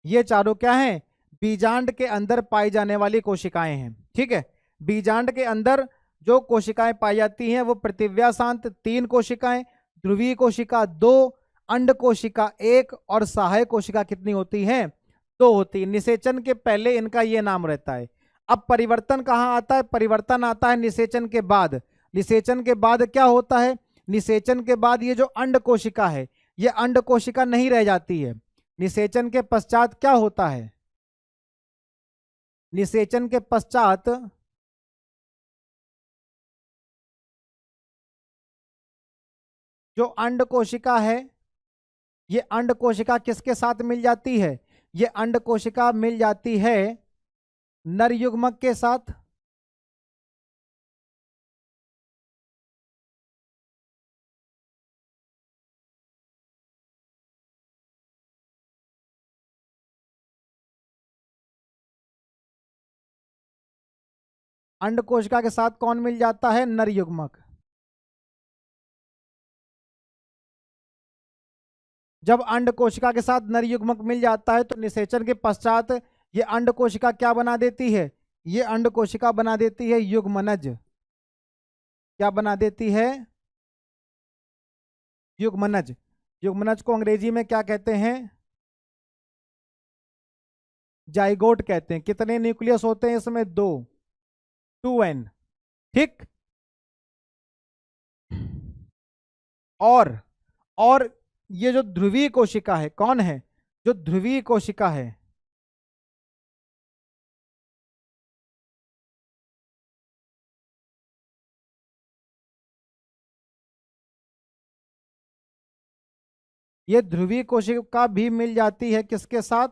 ये चारों क्या हैं? बीजांड के अंदर पाई जाने वाली कोशिकाएं हैं। ठीक है। बीजांड के अंदर जो कोशिकाएं पाई जाती हैं वो पृथिव्याशांत 3 कोशिकाएं, ध्रुवीय कोशिका 2, अंड कोशिका 1 और सहायक कोशिका कितनी होती हैं? 2 होती है। निषेचन के पहले इनका ये नाम रहता है। अब परिवर्तन कहाँ आता है? परिवर्तन आता है निषेचन के बाद। निषेचन के बाद क्या होता है? निषेचन के बाद ये जो अंड कोशिका है, ये अंड कोशिका नहीं रह जाती है। निषेचन के पश्चात क्या होता है? निषेचन के पश्चात जो अंड कोशिका है, ये अंड कोशिका किसके साथ मिल जाती है? ये अंड कोशिका मिल जाती है नर युग्मक के साथ। अंड कोशिका के साथ कौन मिल जाता है? नर युग्मक। जब अंड कोशिका के साथ नर युग्मक मिल जाता है तो निषेचन के पश्चात ये अंड कोशिका क्या बना देती है? ये अंड कोशिका बना देती है युग्मनज। क्या बना देती है? युग्मनज। युग्मनज को अंग्रेजी में क्या कहते हैं? जाइगोट कहते हैं। कितने न्यूक्लियस होते हैं इसमें? 2, 2n। ठीक। और ये जो ध्रुवीय कोशिका है, कौन है? जो ध्रुवीय कोशिका है, ये ध्रुवीय कोशिका भी मिल जाती है किसके साथ?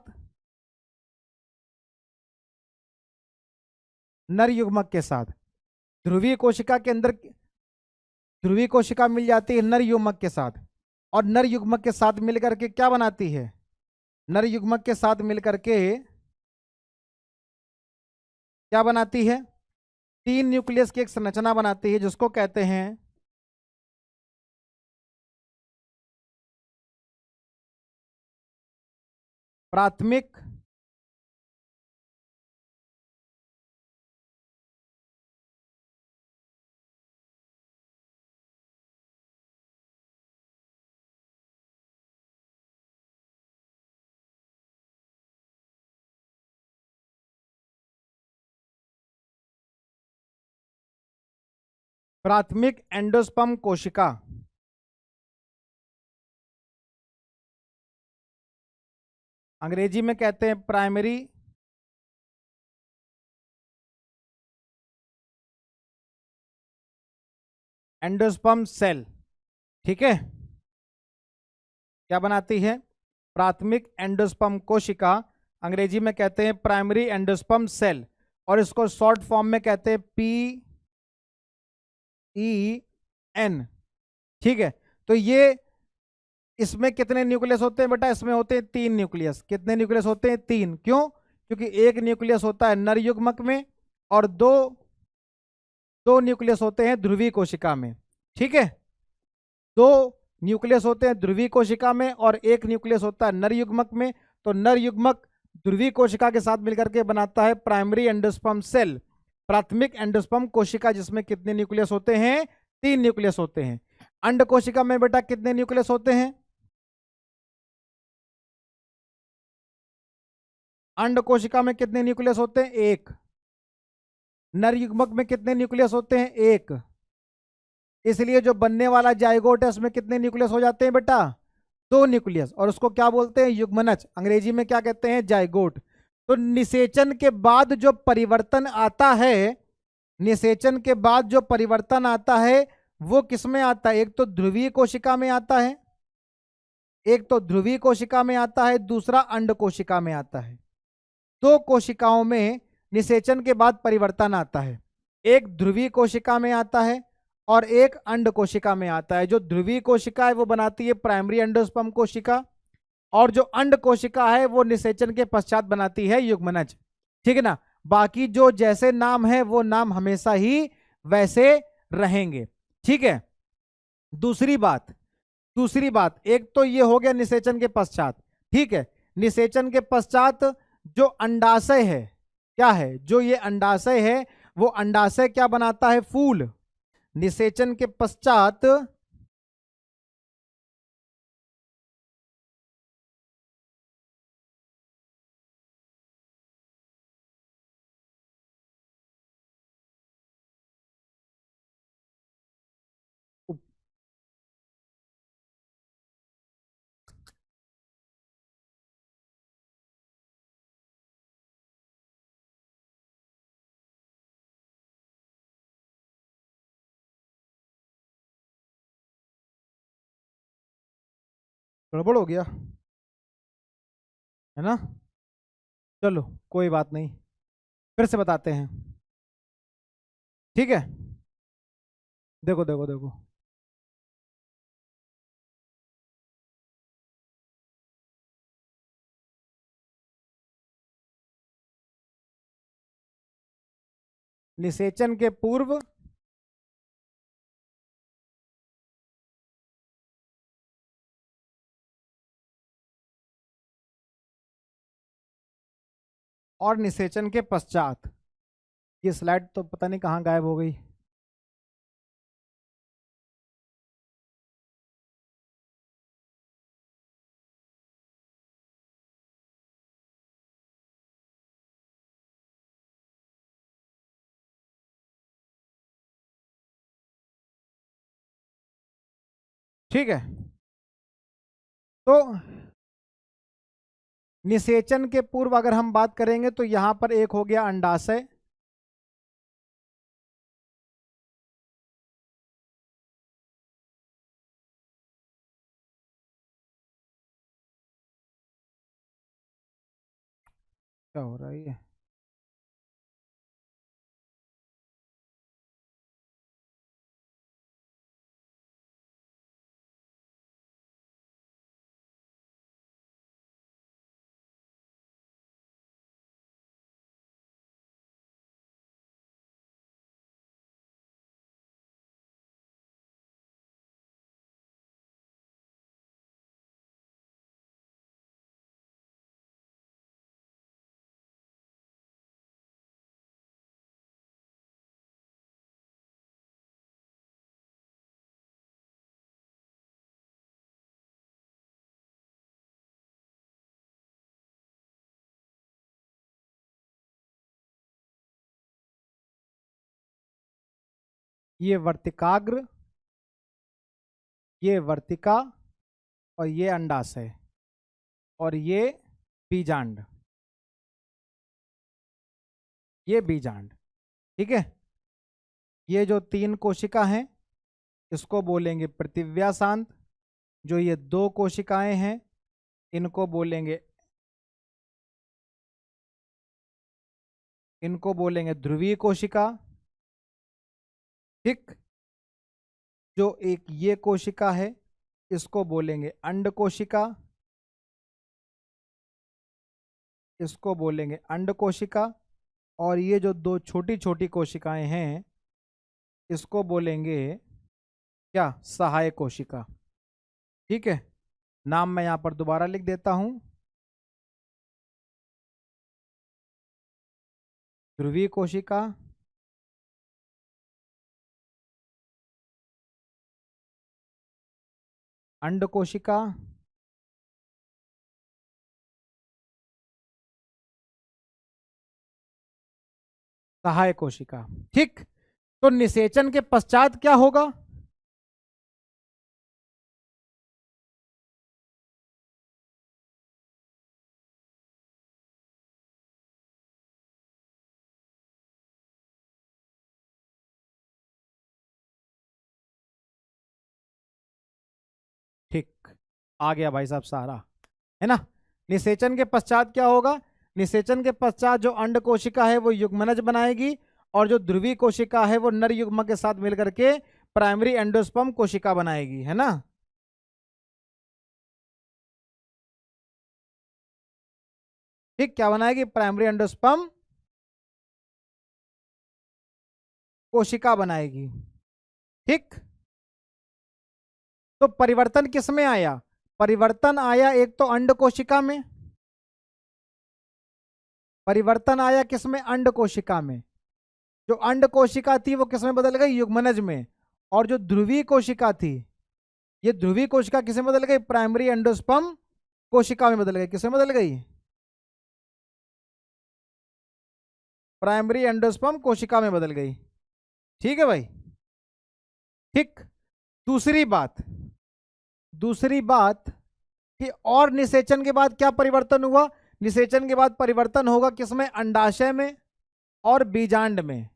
नर युग्मक के साथ। ध्रुवीय कोशिका के अंदर ध्रुवीय कोशिका मिल जाती है नर युग्मक के साथ, और नर युग्मक के साथ मिलकर के क्या बनाती है? नर युग्मक के साथ मिलकर के क्या बनाती है? 3 न्यूक्लियस की एक संरचना बनाती है जिसको कहते हैं प्राथमिक प्राथमिक एंडोस्पर्म कोशिका। अंग्रेजी में कहते हैं प्राइमरी एंडोस्पर्म सेल। ठीक है। क्या बनाती है? प्राथमिक एंडोस्पर्म कोशिका। अंग्रेजी में कहते हैं प्राइमरी एंडोस्पर्म सेल, और इसको शॉर्ट फॉर्म में कहते हैं PEN। ठीक है। तो ये इसमें कितने न्यूक्लियस होते हैं बेटा? इसमें होते हैं 3 न्यूक्लियस। कितने न्यूक्लियस होते हैं? 3। क्यों? क्योंकि एक न्यूक्लियस होता है नर युग्मक में और दो न्यूक्लियस होते हैं ध्रुवीय कोशिका में। ठीक है। 2 न्यूक्लियस होते हैं ध्रुवीय कोशिका में और 1 न्यूक्लियस होता है नर युग्मक में। तो नर युग्मक ध्रुवीय कोशिका के साथ मिलकर के बनाता है प्राइमरी एंडोस्पर्म सेल, प्राथमिक एंडोस्पर्म कोशिका, जिसमें कितने न्यूक्लियस होते हैं? 3 न्यूक्लियस होते हैं। अंड कोशिका में बेटा कितने न्यूक्लियस होते हैं? अंड कोशिका में कितने न्यूक्लियस होते हैं? 1। नर युग्मक में कितने न्यूक्लियस होते हैं? 1। इसलिए जो बनने वाला जाइगोट है उसमें कितने न्यूक्लियस हो जाते हैं बेटा? 2 न्यूक्लियस। और उसको क्या बोलते हैं? युग्मनज। अंग्रेजी में क्या कहते हैं? जाइगोट। तो निषेचन के बाद जो परिवर्तन आता है, निषेचन के बाद जो परिवर्तन आता है वो किस में आता है? एक तो ध्रुवीय कोशिका में आता है, एक तो ध्रुवीय कोशिका में आता है, दूसरा अंड कोशिका में आता है। 2 कोशिकाओं में निषेचन के बाद परिवर्तन आता है। एक ध्रुवीय कोशिका में आता है और एक अंड कोशिका में आता है। जो ध्रुवीय कोशिका है वो बनाती है प्राइमरी एंडोस्पर्म कोशिका, और जो अंड कोशिका है वो निषेचन के पश्चात बनाती है युग्मनज। ठीक है ना। बाकी जो जैसे नाम है वो नाम हमेशा ही वैसे रहेंगे। ठीक है। दूसरी बात, एक तो ये हो गया निषेचन के पश्चात। ठीक है। निषेचन के पश्चात जो अंडाशय है, क्या है? जो ये अंडाशय है वो अंडाशय क्या बनाता है? फूल। निषेचन के पश्चात गड़बड़ हो गया है ना? चलो कोई बात नहीं, फिर से बताते हैं। ठीक है, देखो देखो देखो, निषेचन के पूर्व और निषेचन के पश्चात, ये स्लाइड तो पता नहीं कहाँ गायब हो गई। ठीक है, तो निषेचन के पूर्व अगर हम बात करेंगे तो यहां पर एक हो गया अंडाशय, क्या हो रहा है ये? ये वर्तिकाग्र, ये वर्तिका, और ये अंडाशय, और ये बीजांड, ये बीजांड। ठीक है, ये जो तीन कोशिका हैं इसको बोलेंगे पृथिव्यासांत। जो ये दो कोशिकाएं हैं इनको बोलेंगे, इनको बोलेंगे ध्रुवीय कोशिका। ठीक, जो एक ये कोशिका है इसको बोलेंगे अंड कोशिका, इसको बोलेंगे अंड कोशिका। और ये जो दो छोटी छोटी कोशिकाएं हैं इसको बोलेंगे क्या? सहायक कोशिका। ठीक है, नाम मैं यहां पर दोबारा लिख देता हूं। ध्रुवीय कोशिका, अंड कोशिका, सहायक कोशिका। ठीक, तो निषेचन के पश्चात क्या होगा? ठीक, आ गया भाई साहब सारा, है ना? निषेचन के पश्चात क्या होगा? निषेचन के पश्चात जो अंड कोशिका है वो युग्मनज बनाएगी, और जो ध्रुवीय कोशिका है वो नर युग्म के साथ मिलकर के प्राइमरी एंडोस्पर्म कोशिका बनाएगी, है ना? ठीक, क्या बनाएगी? प्राइमरी एंडोस्पर्म कोशिका बनाएगी। ठीक, तो परिवर्तन किस में आया? परिवर्तन आया एक तो अंड कोशिका में, परिवर्तन आया किस में? अंड कोशिका में। जो अंड कोशिका थी वो किस में बदल गई? युग्मनज में। और जो ध्रुवीय कोशिका थी, ये ध्रुवीय कोशिका किस में बदल गई? प्राइमरी एंडोस्पर्म कोशिका में बदल गई। किस में बदल गई? प्राइमरी एंडोस्पर्म कोशिका में बदल गई। ठीक है भाई। ठीक। दूसरी बात कि और निषेचन के बाद क्या परिवर्तन हुआ? निषेचन के बाद परिवर्तन होगा किसमें? अंडाशय में और बीजांड में।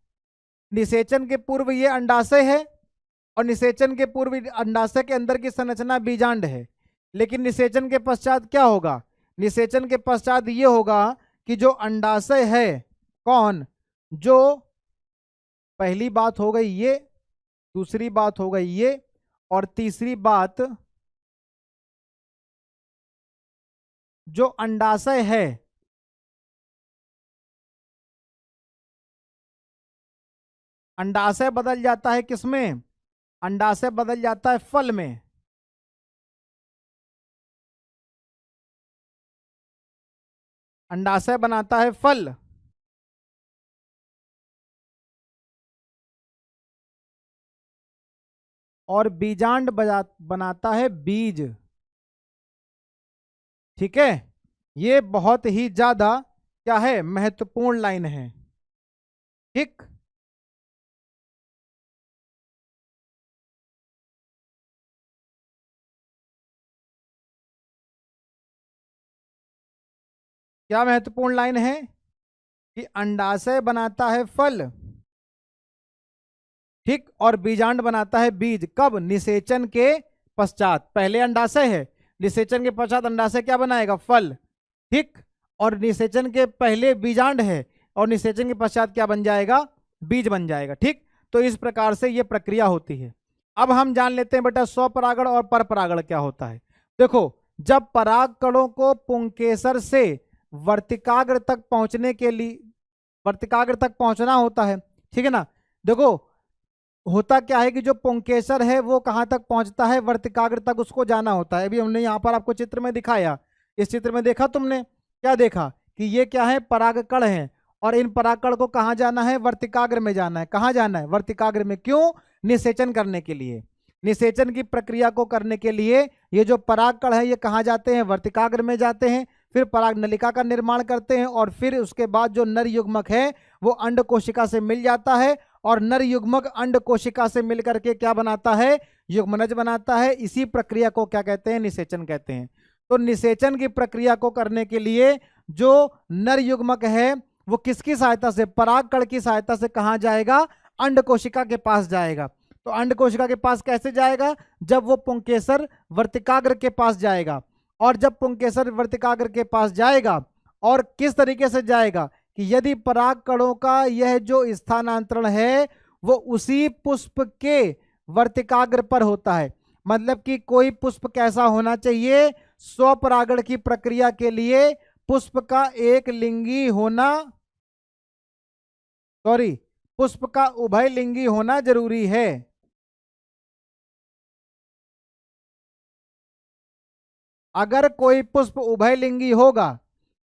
निषेचन के पूर्व ये अंडाशय है और निषेचन के पूर्व अंडाशय के अंदर की संरचना बीजांड है। लेकिन निषेचन के पश्चात क्या होगा? निषेचन के पश्चात ये होगा कि जो अंडाशय है, कौन? जो पहली बात हो गई ये, दूसरी बात हो गई ये, और तीसरी बात जो अंडाशय है, अंडाशय बदल जाता है किसमें? अंडाशय बदल जाता है फल में। अंडाशय बनाता है फल और बीजांड बनाता है बीज। ठीक है। ये बहुत ही ज्यादा क्या है? महत्वपूर्ण लाइन है। ठीक। क्या महत्वपूर्ण लाइन है? कि अंडाशय बनाता है फल, ठीक, और बीजांड बनाता है बीज। कब? निषेचन के पश्चात। पहले अंडाशय है, निषेचन के पश्चात अंडाशय क्या बनाएगा? फल। ठीक। और निषेचन के पहले बीजांड है और निषेचन के पश्चात क्या बन जाएगा? बीज बन जाएगा। ठीक। तो इस प्रकार से यह प्रक्रिया होती है। अब हम जान लेते हैं बेटा स्वपरागण और परपरागण क्या होता है। देखो, जब पराग कणों को पुंकेसर से वर्तिकाग्र तक पहुंचने के लिए, वर्तिकाग्र तक पहुंचना होता है, ठीक है ना। देखो, होता क्या है कि जो पुंकेसर है वो कहां तक पहुंचता है? वर्तिकाग्र तक उसको जाना होता है। अभी हमने यहां पर आपको चित्र में दिखाया। इस चित्र में देखा तुमने, क्या देखा? कि ये क्या है? परागकण है। और इन परागकण को कहां जाना है? वर्तिकाग्र में जाना है। कहां जाना है? वर्तिकाग्र में। क्यों? निषेचन करने के लिए। निषेचन की प्रक्रिया को करने के लिए ये जो परागकण है ये कहां जाते हैं? वर्तिकाग्र में जाते हैं। फिर पराग नलिका का निर्माण करते हैं और फिर उसके बाद जो नर युग्मक है वो अंड कोशिका से मिल जाता है और नर युग्मक अंड कोशिका से मिलकर के क्या बनाता है? युग्मनज बनाता है। इसी प्रक्रिया को क्या कहते हैं? निषेचन कहते हैं। तो निषेचन की प्रक्रिया को करने के लिए जो नर युग्मक है वो किसकी सहायता से? परागकण की सहायता से कहां जाएगा? अंड कोशिका के पास जाएगा। तो अंड कोशिका के पास कैसे जाएगा? जब वो पुंकेसर वर्तिकाग्र के पास जाएगा। और जब पुंकेसर वर्तिकाग्र के पास जाएगा और किस तरीके से जाएगा? कि यदि पराग कणों का यह जो स्थानांतरण है वो उसी पुष्प के वर्तिकाग्र पर होता है, मतलब कि कोई पुष्प कैसा होना चाहिए? स्वपरागण की प्रक्रिया के लिए पुष्प का एक लिंगी होना, पुष्प का उभय लिंगी होना जरूरी है। अगर कोई पुष्प उभय लिंगी होगा,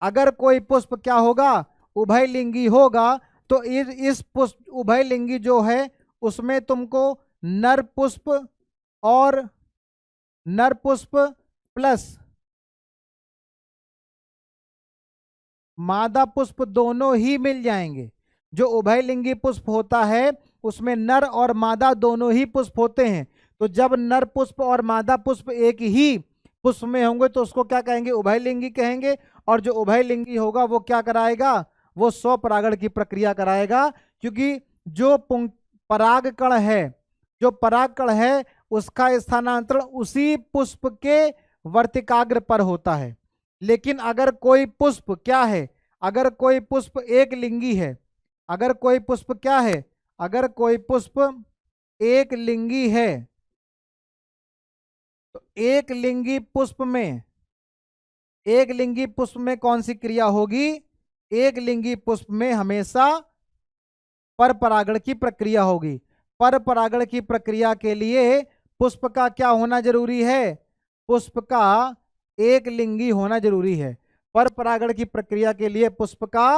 अगर कोई पुष्प क्या होगा? उभय लिंगी होगा, तो इस पुष्प उभय लिंगी जो है उसमें तुमको नर पुष्प और नर पुष्प प्लस मादा पुष्प दोनों ही मिल जाएंगे। जो उभयलिंगी पुष्प होता है उसमें नर और मादा दोनों ही पुष्प होते हैं। तो जब नर पुष्प और मादा पुष्प एक ही पुष्प में होंगे तो उसको क्या कहेंगे? उभयलिंगी कहेंगे। और जो उभयलिंगी होगा वो क्या कराएगा? वो स्वपरागण की प्रक्रिया कराएगा। क्योंकि जो परागकण है, जो परागकण है उसका स्थानांतरण उसी पुष्प के वर्तिकाग्र पर होता है। लेकिन अगर कोई पुष्प क्या है? अगर कोई पुष्प एक लिंगी है, अगर कोई पुष्प क्या है? अगर कोई पुष्प एक लिंगी है तो एक लिंगी पुष्प में, एक लिंगी पुष्प में कौन सी क्रिया होगी? एक लिंगी पुष्प में हमेशा परपरागण की प्रक्रिया होगी। परपरागण की प्रक्रिया के लिए पुष्प का क्या होना जरूरी है? पुष्प का एक लिंगी होना जरूरी है। परपरागण की प्रक्रिया के लिए पुष्प का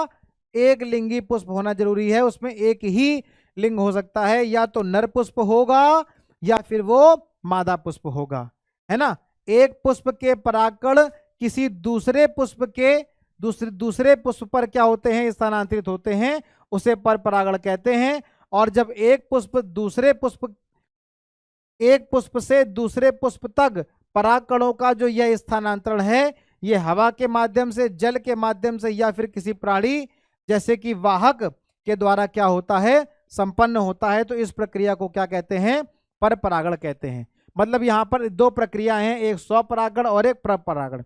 एक लिंगी पुष्प होना जरूरी है, उसमें एक ही लिंग हो सकता है, या तो नर पुष्प होगा या फिर वो मादा पुष्प होगा, है ना। एक पुष्प के परागकण किसी दूसरे पुष्प के दूसरे पुष्प पर क्या होते हैं, स्थानांतरित होते हैं, उसे पर परागण कहते हैं। और जब एक पुष्प से दूसरे पुष्प तक परागकणों का जो यह स्थानांतरण है, ये हवा के माध्यम से, जल के माध्यम से, या फिर किसी प्राणी जैसे कि वाहक के द्वारा क्या होता है, संपन्न होता है। तो इस प्रक्रिया को क्या कहते हैं, पर परागण कहते हैं। मतलब यहाँ पर दो प्रक्रिया हैं, एक स्वपरागण और एक परपरागण।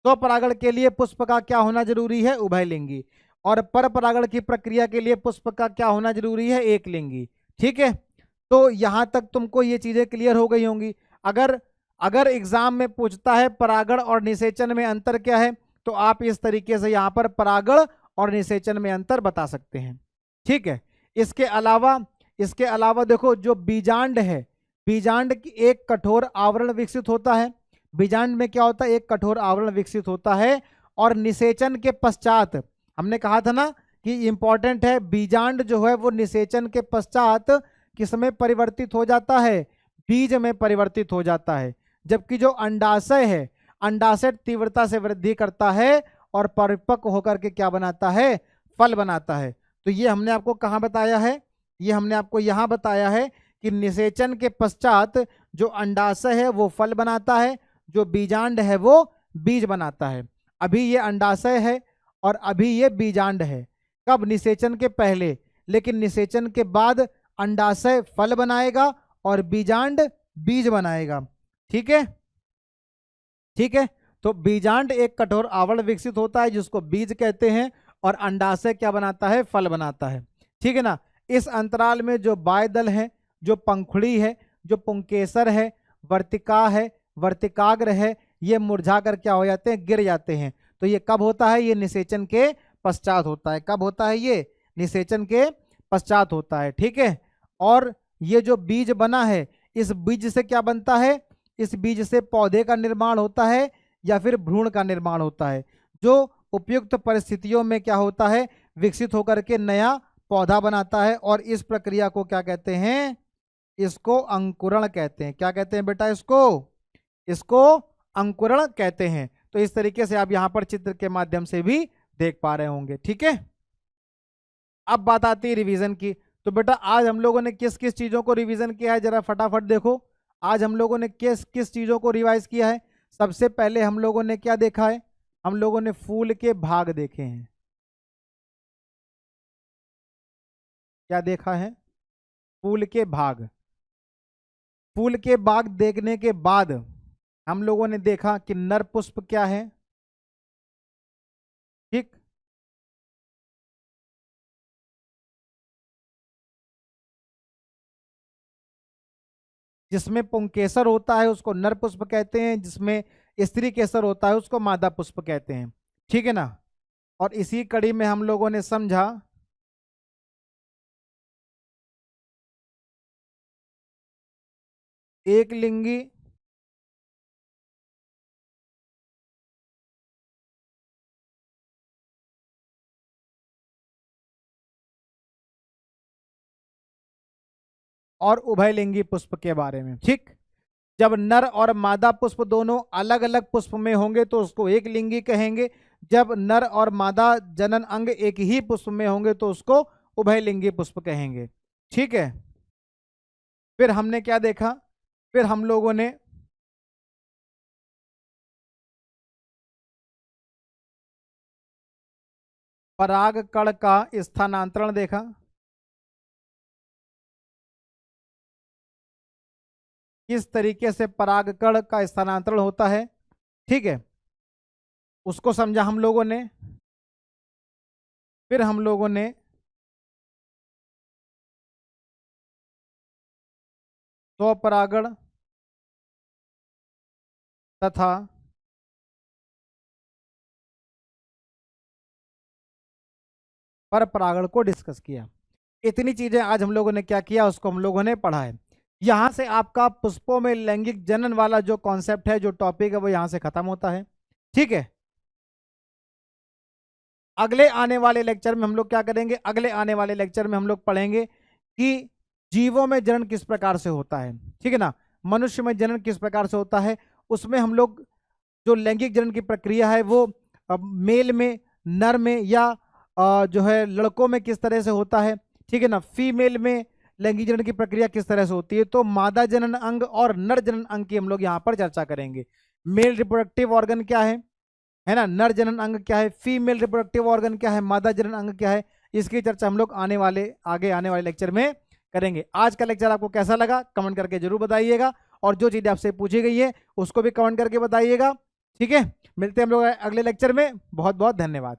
स्वपरागण के लिए पुष्प का क्या होना जरूरी है, उभयलिंगी, और पर परागण की प्रक्रिया के लिए पुष्प का क्या होना जरूरी है, एक लिंगी। ठीक है, तो यहां तक तुमको ये चीजें क्लियर हो गई होंगी। अगर अगर एग्जाम में पूछता है परागण और निषेचन में अंतर क्या है, तो आप इस तरीके से यहाँ पर परागण और निषेचन में अंतर बता सकते हैं। ठीक है, इसके अलावा देखो, जो बीजांड है, बीजांड की एक कठोर आवरण विकसित होता है। बीजांड में क्या होता है, एक कठोर आवरण विकसित होता है। और निषेचन के पश्चात, हमने कहा था ना कि इंपॉर्टेंट है, बीजांड जो है वो निषेचन के पश्चात किसमें परिवर्तित हो जाता है, बीज में परिवर्तित हो जाता है। जबकि जो अंडाशय है, अंडाशय तीव्रता से वृद्धि करता है और परिपक्व होकर के क्या बनाता है, फल बनाता है। तो ये हमने आपको कहाँ बताया है, ये हमने आपको यहाँ बताया है कि निषेचन के पश्चात जो अंडाशय है वो फल बनाता है, जो बीजांड है वो बीज बनाता है। अभी ये अंडाशय है और अभी ये बीजांड है। कब, निषेचन के पहले, लेकिन निषेचन के बाद अंडाशय फल बनाएगा और बीजांड बीज बनाएगा। ठीक है, ठीक है। तो बीजांड एक कठोर आवरण विकसित होता है जिसको बीज कहते हैं, और अंडाशय क्या बनाता है, फल बनाता है। ठीक है ना। इस अंतराल में जो बायदल है, जो पंखुड़ी है, जो पुंकेसर है, वर्तिका है, वर्तिकाग्र है, ये मुरझा कर क्या हो जाते हैं, गिर जाते हैं। तो ये कब होता है, ये निषेचन के पश्चात होता है। कब होता है, ये निषेचन के पश्चात होता है। ठीक है। और ये जो बीज बना है, इस बीज से क्या बनता है, इस बीज से पौधे का निर्माण होता है या फिर भ्रूण का निर्माण होता है, जो उपयुक्त परिस्थितियों में क्या होता है, विकसित होकर के नया पौधा बनाता है। और इस प्रक्रिया को क्या कहते हैं, इसको अंकुरण कहते हैं। क्या कहते हैं बेटा, इसको अंकुरण कहते हैं। तो इस तरीके से आप यहां पर चित्र के माध्यम से भी देख पा रहे होंगे। ठीक है, अब बात आती है रिवीजन की। तो बेटा आज हम लोगों ने किस किस चीजों को रिवीजन किया है, जरा फटाफट देखो। आज हम लोगों ने किस किस चीजों को रिवाइज किया है। सबसे पहले हम लोगों ने क्या देखा है, हम लोगों ने फूल के भाग देखे हैं। क्या देखा है, फूल के भाग। फूल के भाग देखने के बाद हम लोगों ने देखा कि नर पुष्प क्या है। ठीक, जिसमें पुंकेसर होता है उसको नर पुष्प कहते हैं, जिसमें स्त्री केसर होता है उसको मादा पुष्प कहते हैं। ठीक है ना। और इसी कड़ी में हम लोगों ने समझा एक लिंगी और उभयलिंगी पुष्प के बारे में। ठीक, जब नर और मादा पुष्प दोनों अलग अलग पुष्प में होंगे तो उसको एक लिंगी कहेंगे। जब नर और मादा जनन अंग एक ही पुष्प में होंगे तो उसको उभयलिंगी पुष्प कहेंगे। ठीक है, फिर हमने क्या देखा, फिर हम लोगों ने परागकण का स्थानांतरण देखा। किस तरीके से परागकण का स्थानांतरण होता है। ठीक है, उसको समझा हम लोगों ने। फिर हम लोगों ने स्वपरागण तथा पर परागण को डिस्कस किया। इतनी चीजें आज हम लोगों ने क्या किया, उसको हम लोगों ने पढ़ा है। यहां से आपका पुष्पों में लैंगिक जनन वाला जो कॉन्सेप्ट है, जो टॉपिक है, वो यहां से खत्म होता है। ठीक है, अगले आने वाले लेक्चर में हम लोग क्या करेंगे, अगले आने वाले लेक्चर में हम लोग पढ़ेंगे कि जीवों में जनन किस प्रकार से होता है, ठीक है ना, मनुष्य में जनन किस प्रकार से होता है। उसमें हम लोग जो लैंगिक जनन की प्रक्रिया है वो मेल में, नर में या जो है लड़कों में किस तरह से होता है, ठीक है ना, फीमेल में लैंगिक जनन की प्रक्रिया किस तरह से होती है। तो मादा जनन अंग और नर जनन अंग की हम लोग यहाँ पर चर्चा करेंगे। मेल रिप्रोडक्टिव ऑर्गन क्या है ना, नर जनन अंग क्या है, फीमेल रिप्रोडक्टिव ऑर्गन क्या है, मादा जनन अंग क्या है, इसकी चर्चा हम लोग आगे आने वाले लेक्चर में करेंगे। आज का लेक्चर आपको कैसा लगा कमेंट करके जरूर बताइएगा, और जो चीज़ें आपसे पूछी गई है उसको भी कमेंट करके बताइएगा, ठीक है। मिलते हैं हम लोग अगले लेक्चर में। बहुत बहुत धन्यवाद।